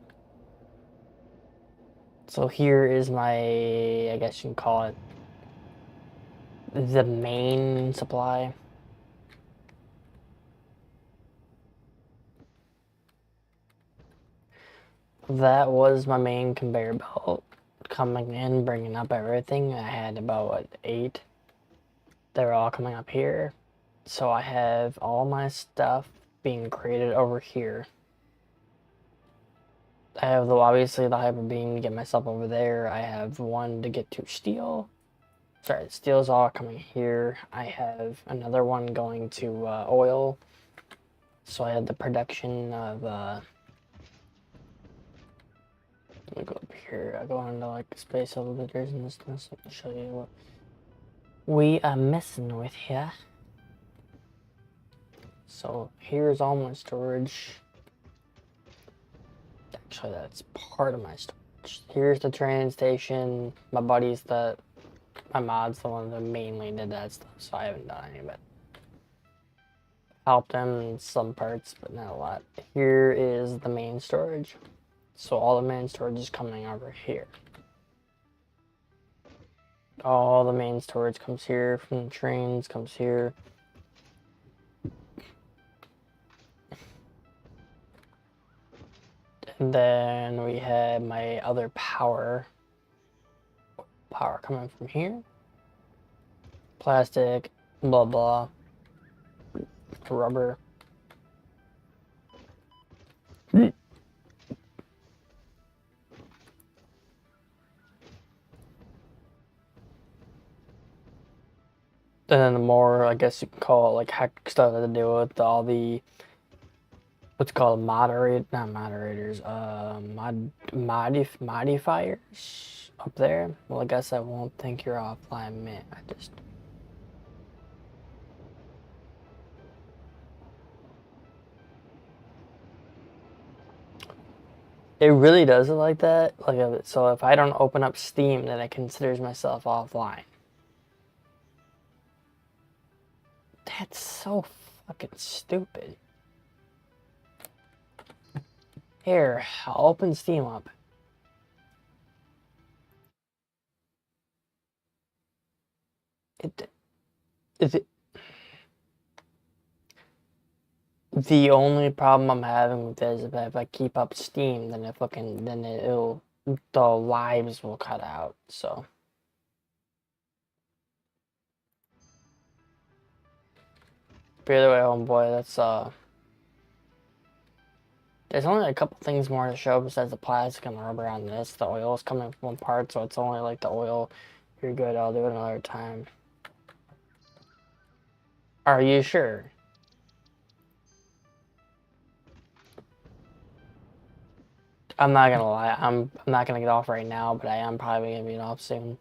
So here is my, I guess you can call it, the main supply. That was my main conveyor belt. coming in, bringing up everything. I had about, what, 8? They're all coming up here. So I have all my stuff being created over here. I have, obviously, the hyper beam to get myself over there. I have one to get to steel. Sorry, steel's all coming here. I have another one going to oil. So I had the production of, let me go up here. I go into like space elevators and stuff, so I can show you what we are messing with here. So here's all my storage. Actually, that's part of my storage. Here's the train station. My buddies, my mod's the one that mainly did that stuff, so I haven't done any of it. Helped them in some parts, but not a lot. Here is the main storage. So all the main storage is coming over here. All the main storage comes here from the trains, comes here. And then we have my other power coming from here. Plastic, blah blah. Rubber. And then the more, I guess you can call it, like, hectic stuff to do with all the, what's called modifiers up there. Well, I guess I won't think you're offline, man. It really does it like that. So if I don't open up Steam, then it considers myself offline. That's so fucking stupid. Here, I'll open Steam up. The only problem I'm having with this is that if I keep up Steam, then the lives will cut out. So. But either way, homeboy, there's only a couple things more to show besides the plastic and the rubber on this. The oil is coming from one part, so it's only like the oil. You're good, I'll do it another time. Are you sure? I'm not gonna lie, I'm not gonna get off right now, but I am probably gonna be off soon.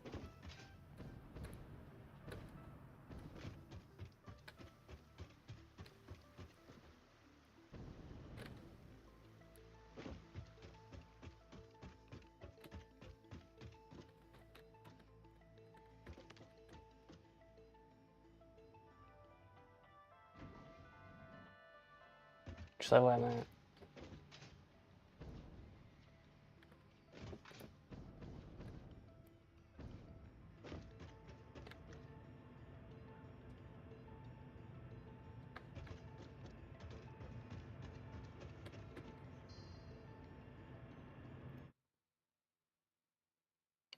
So wait a minute.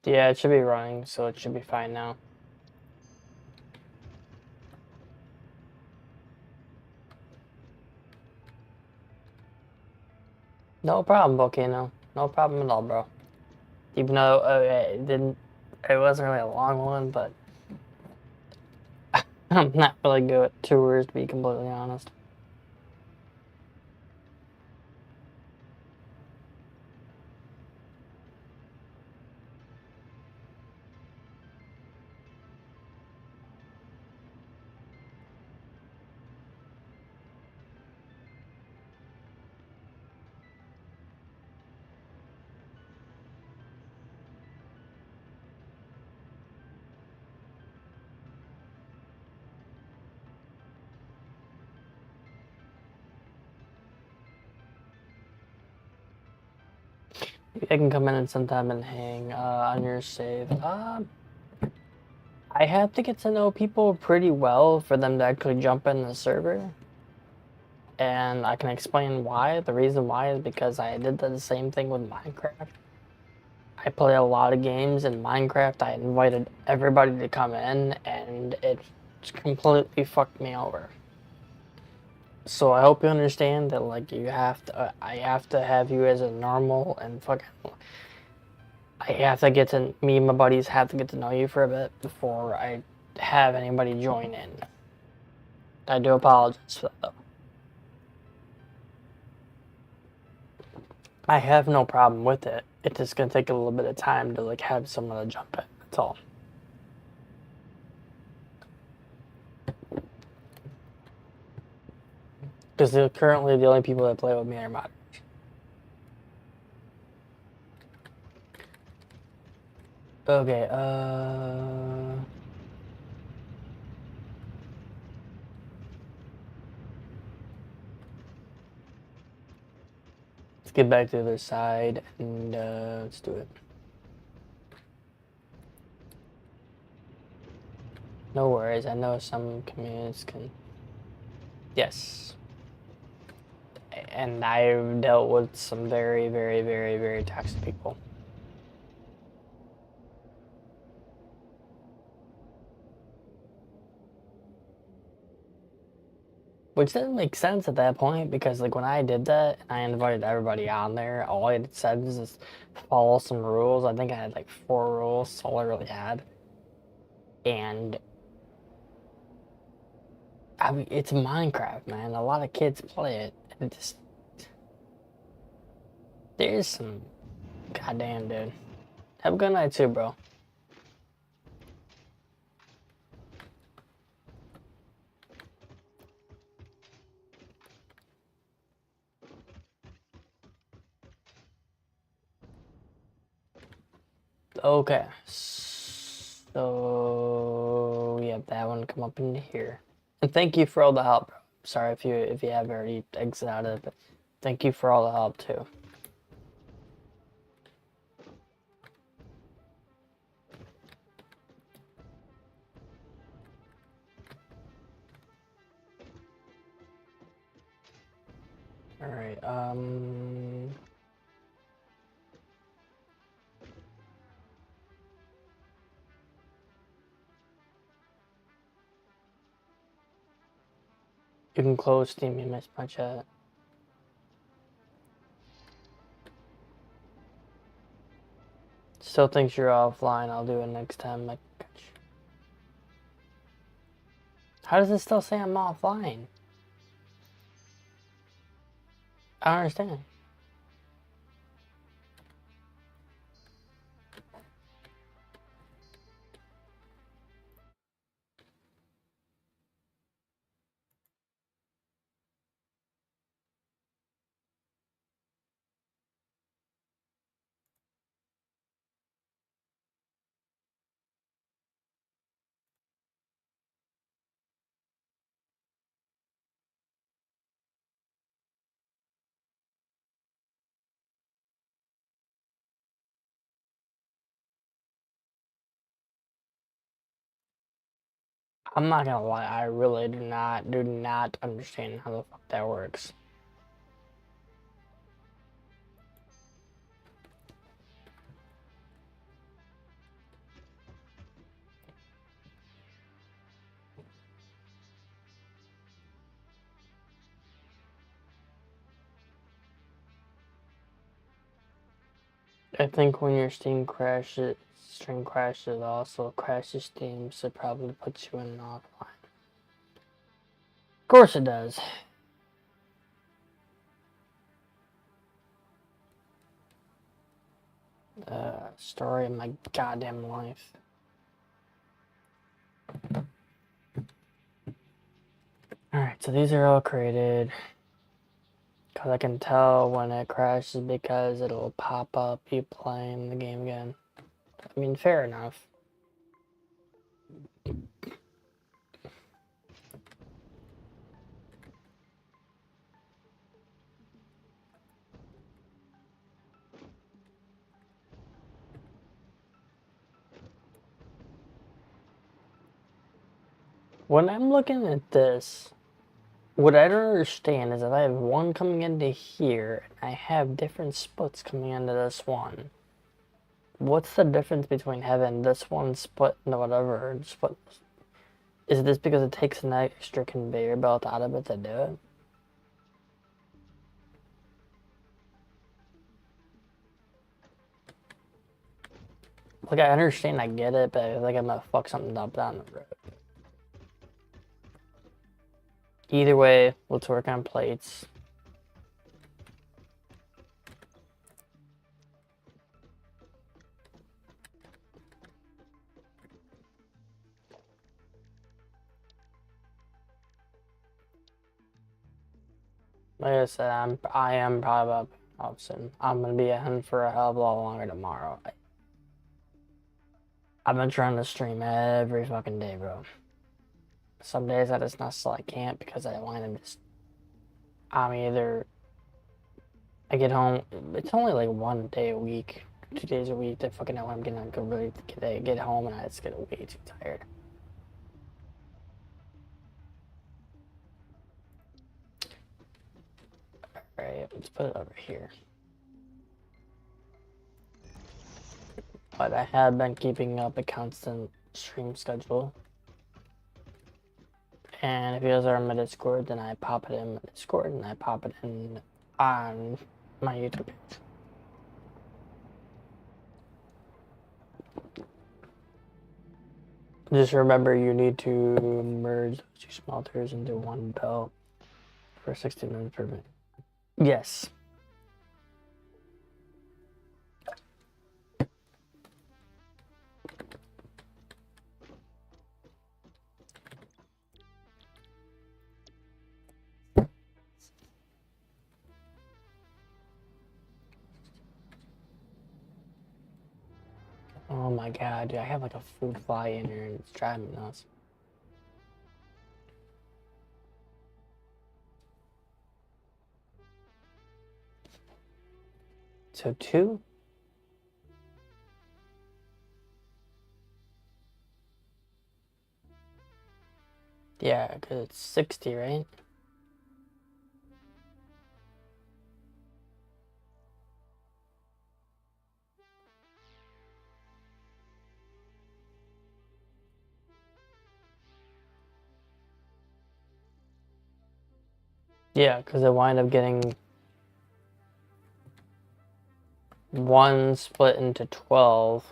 Yeah, it should be running, so it should be fine now. No problem, Volcano. No problem at all, bro. Even though it wasn't really a long one, but I'm not really good at tours, to be completely honest. I can come in sometime and hang on your save. I have to get to know people pretty well for them to actually jump in the server. And I can explain why. The reason why is because I did the same thing with Minecraft. I play a lot of games in Minecraft. I invited everybody to come in, and it completely fucked me over. So I hope you understand that, like, you have to, I have to have you as a normal and fucking, I have to get to, me and my buddies have to get to know you for a bit before I have anybody join in. I do apologize for that, though. I have no problem with it. It's just gonna take a little bit of time to, like, have someone to jump in. That's all. Because currently the only people that play with me are modders. Okay, let's get back to the other side and let's do it. No worries, I know some communities can. Yes. And I've dealt with some very, very, very, very toxic people. Which doesn't make sense at that point because, like, when I did that and I invited everybody on there, all I had said was just follow some rules. I think I had like 4 rules, that's all I really had. And I mean, it's Minecraft, man. A lot of kids play it. And it just, there's some, goddamn, dude. Have a good night too, bro. Okay, so yeah, that one come up into here. And thank you for all the help, bro. Sorry if you have already exited out of it, but thank you for all the help too. All right, you can close Steam. You missed my chat. Still thinks you're offline. I'll do it next time. I catch you. How does it still say I'm offline? I don't understand. I'm not gonna lie. I really do not understand how the fuck that works. I think when your stream crashes, also crashes Steam, so it probably puts you in offline. Of course it does. Story of my goddamn life. Alright, so these are all created. Because I can tell when it crashes because it'll pop up you playing the game again. I mean, fair enough. When I'm looking at this, what I don't understand is if I have one coming into here, and I have different splits coming into this one, What's the difference between heaven? This one split into whatever. Split. Is this because it takes an extra conveyor belt out of it to do it? Like, I understand, I get it, but I feel like I'm gonna fuck something up down the road. Either way, let's work on plates. Like I said, I am probably up soon. I'm gonna be at home for a hell of a lot longer tomorrow. I've been trying to stream every fucking day, bro. Some days I just not still I can't because I want to just. I'm either I get home. It's only like 1 day a week, 2 days a week. That fucking know I'm gonna go really get home and I just get way too tired. All right, let's put it over here. But I have been keeping up a constant stream schedule. And if you guys are on my Discord, then I pop it in my Discord and I pop it in on my YouTube page. Just remember you need to merge those two smelters into one belt for 60 minutes per minute. Yes. Oh my god, dude, I have like a food fly in here and it's driving me nuts. So 2? Yeah, because it's 60, right? Yeah, because I wind up getting 1 split into 12.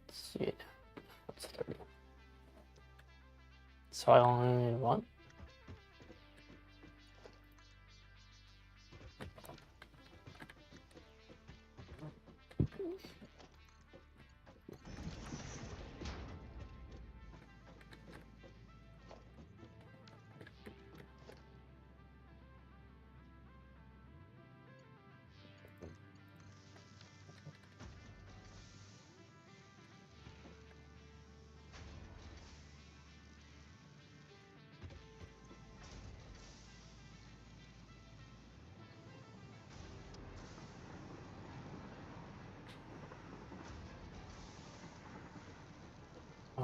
Let's see. What's 30? So I only need 1?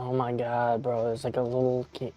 Oh my god, bro, there's like a little key.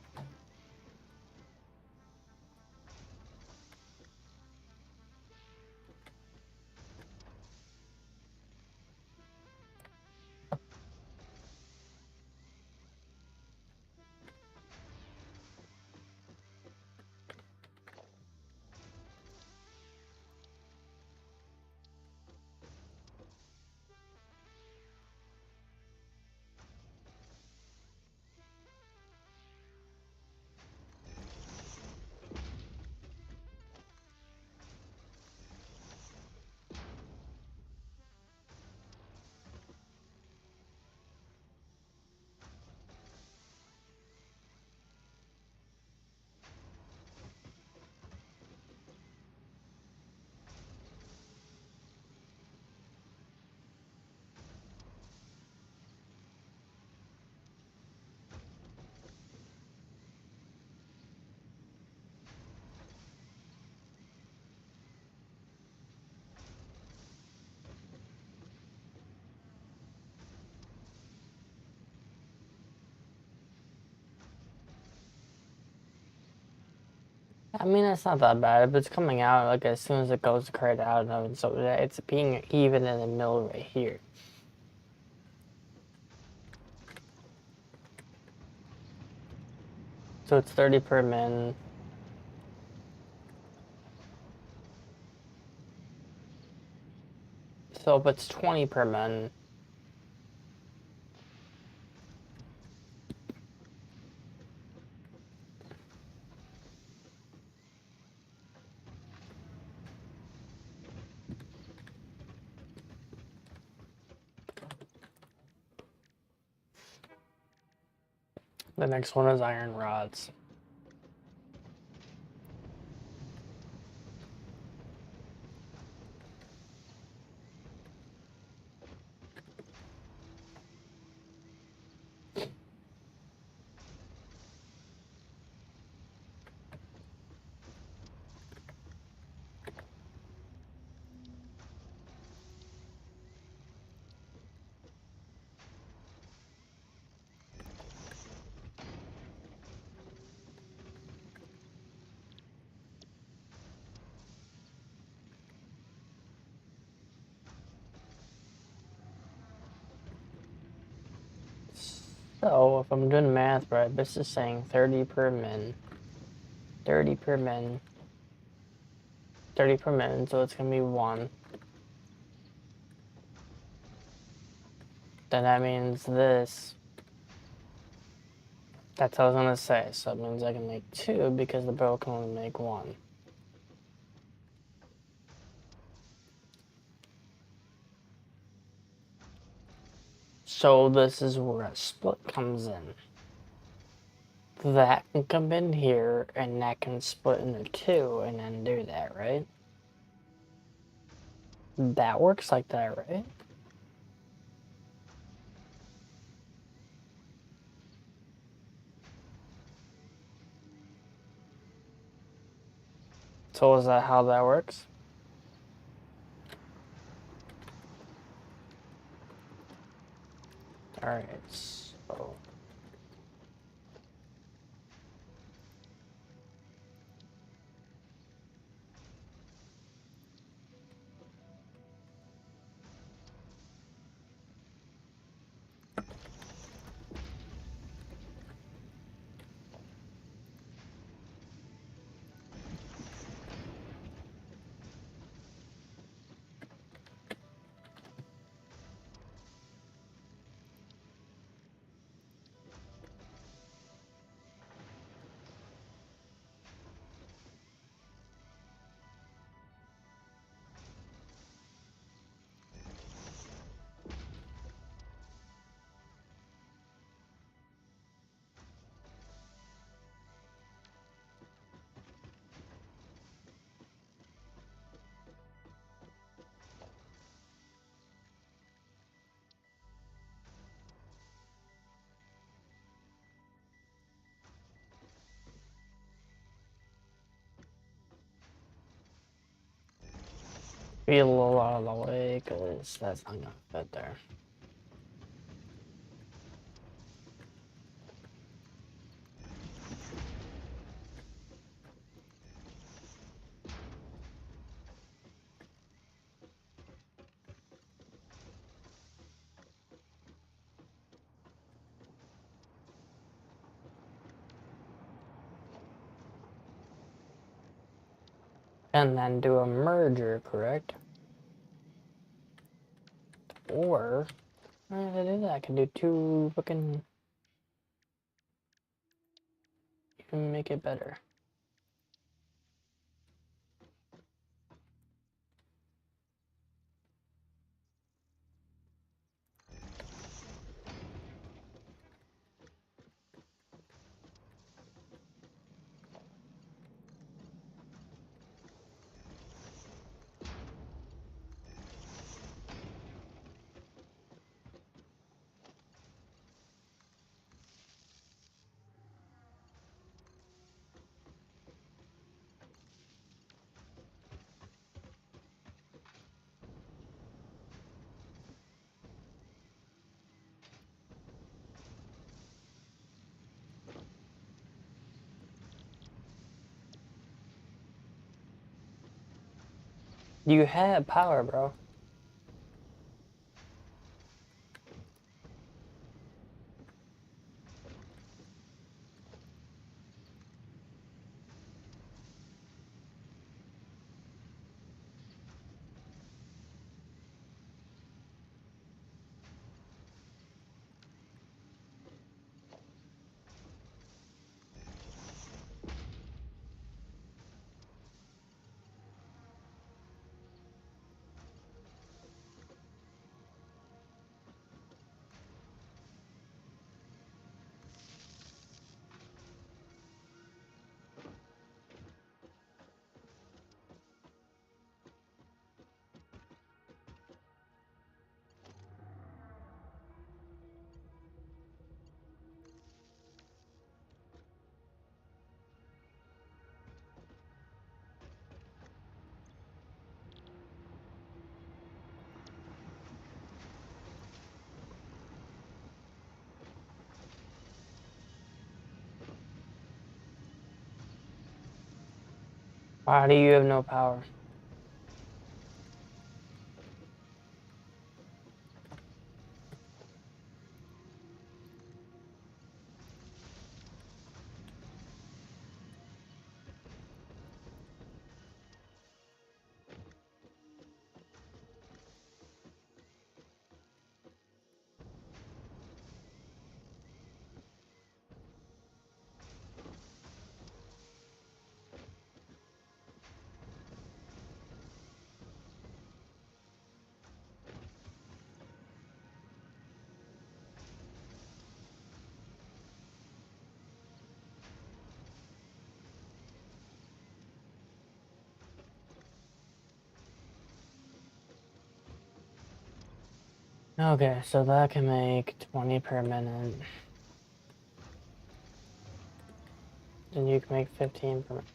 I mean, it's not that bad. If it's coming out, like, as soon as it goes to credit out, and so it's being even in the middle right here. So it's 30 per min. So if it's 20 per min, the next one is iron rods. So if I'm doing math right, this is saying 30 per min, 30 per min, 30 per min, so it's gonna be 1. Then that means this. That's what I was gonna say. So it means I can make 2 because the bow can only make 1. So this is where a split comes in. That can come in here, and that can split into 2, and then do that, right? That works like that, right? So is that how that works? Alright, so... Be a little out of the way, because that's not gonna fit there. And then do a merger, correct? Or, if I do that, I can do 2 fucking... Even make it better. You have power, bro. Why do you have no power? Okay, so that can make 20 per minute. And you can make 15 per minute.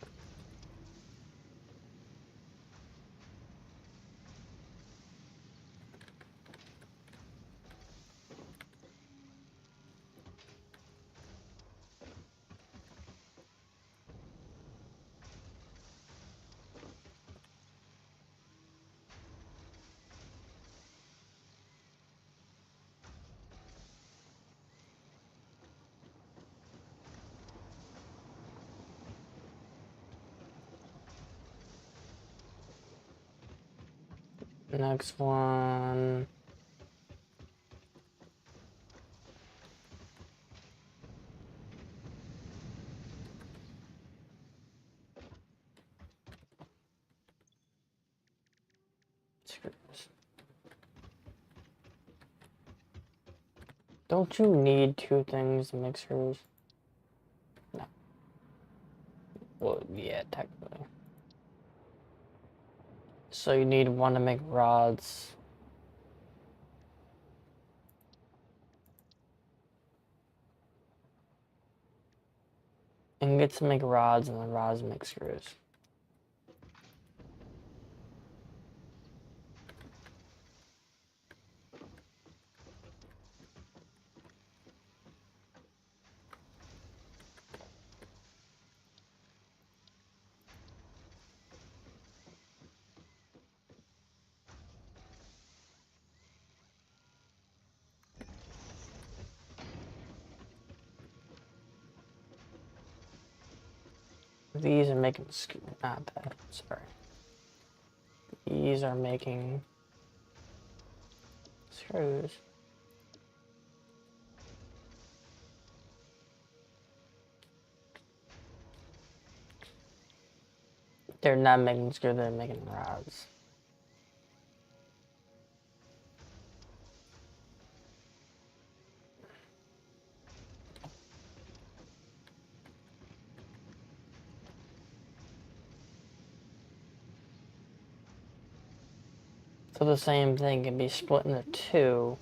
Next one. Screws. Don't you need two things to make screws? No. Well, yeah, technically. So you need one to make rods. Ingots to make rods, and then rods to make screws. These are making not that. Sorry. These are making screws. They're not making screws. They're making rods. So the same thing can be split into two.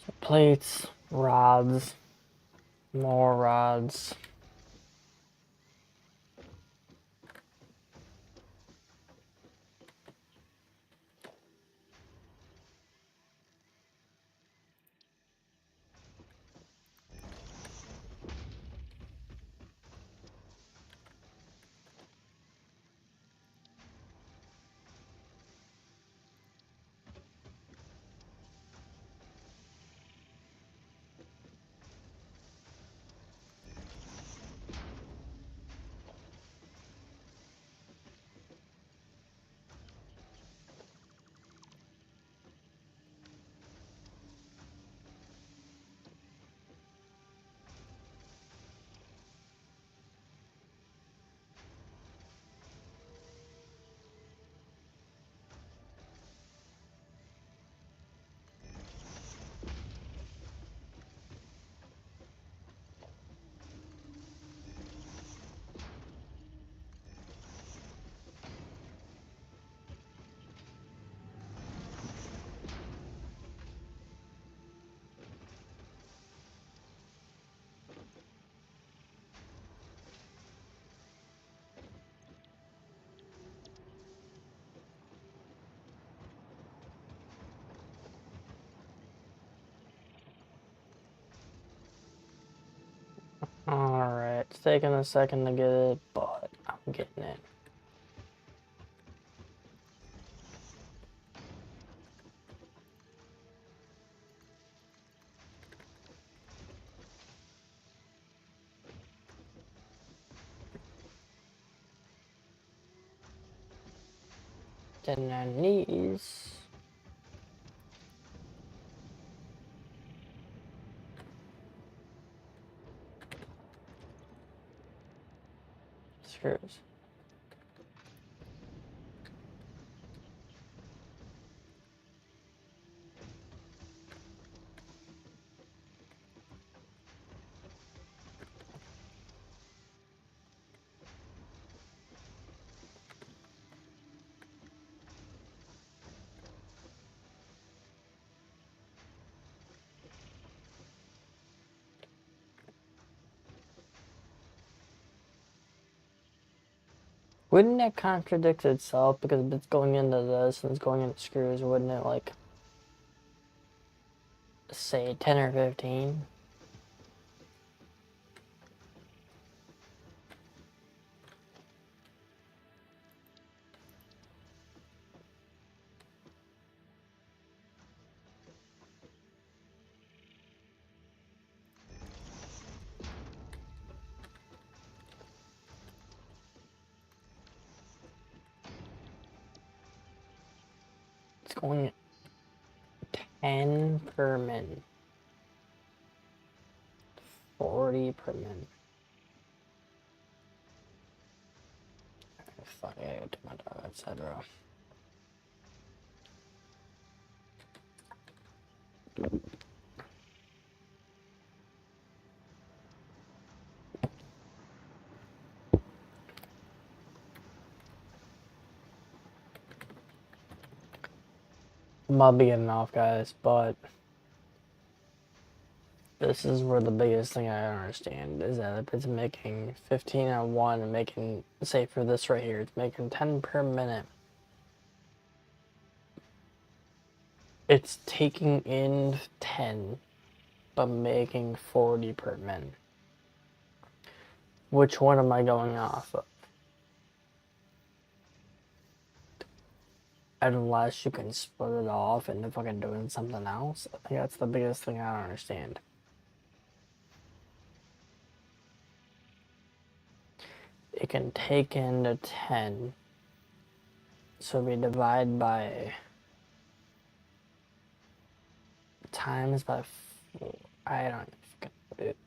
So plates, rods, More rods. Alright, it's taking a second to get it, but I'm getting it. Getting our knees. Screws. Wouldn't that contradict itself? Because if it's going into this and it's going into screws, wouldn't it, like, say 10 or 15? It's going 10 per min. 40 per min. Fuck, I gotta go to my dog, etc. Might be getting off, guys, but this is where the biggest thing I don't understand is that if it's making 15 on one and making, say for this right here, it's making 10 per minute. It's taking in 10, but making 40 per min. Which one am I going off of? Unless you can split it off into fucking doing something else. I think that's the biggest thing I don't understand. It can take into 10. So we divide by times by 4. I don't fucking do it.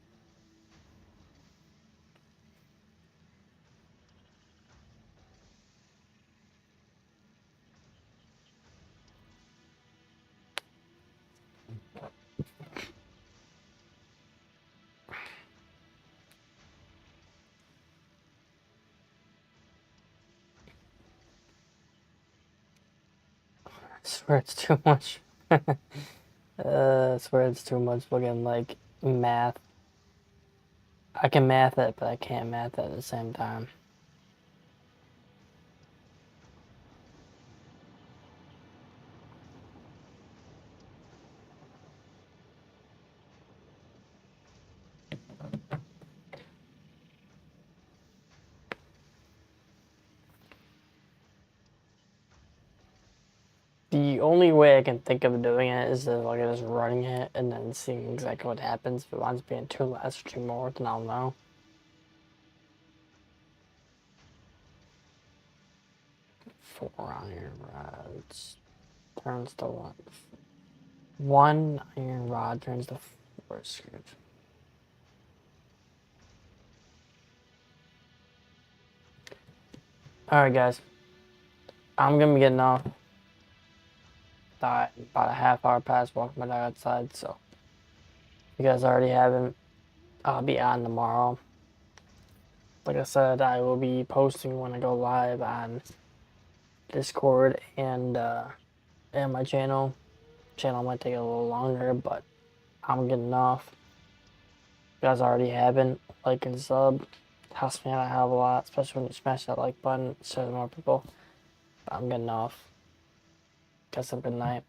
I swear it's too much. I swear it's too much fucking like math. I can math it, but I can't math it at the same time. The only way I can think of doing it is if like just running it and then seeing exactly what happens. If it winds up being 2 less or 2 more, then I'll know. 4 iron rods turns to what? 1 iron rod turns to 4 screws. Alright, guys. I'm gonna be getting off. About a half hour past walking my dog outside, so if you guys already haven't, I'll be on tomorrow. Like I said, I will be posting when I go live on Discord and my channel. Channel might take a little longer, but I'm getting off. If you guys already haven't, like and sub. Helps me out a hell of a lot, especially when you smash that like button, so more people. But I'm getting off. Guess have a good night.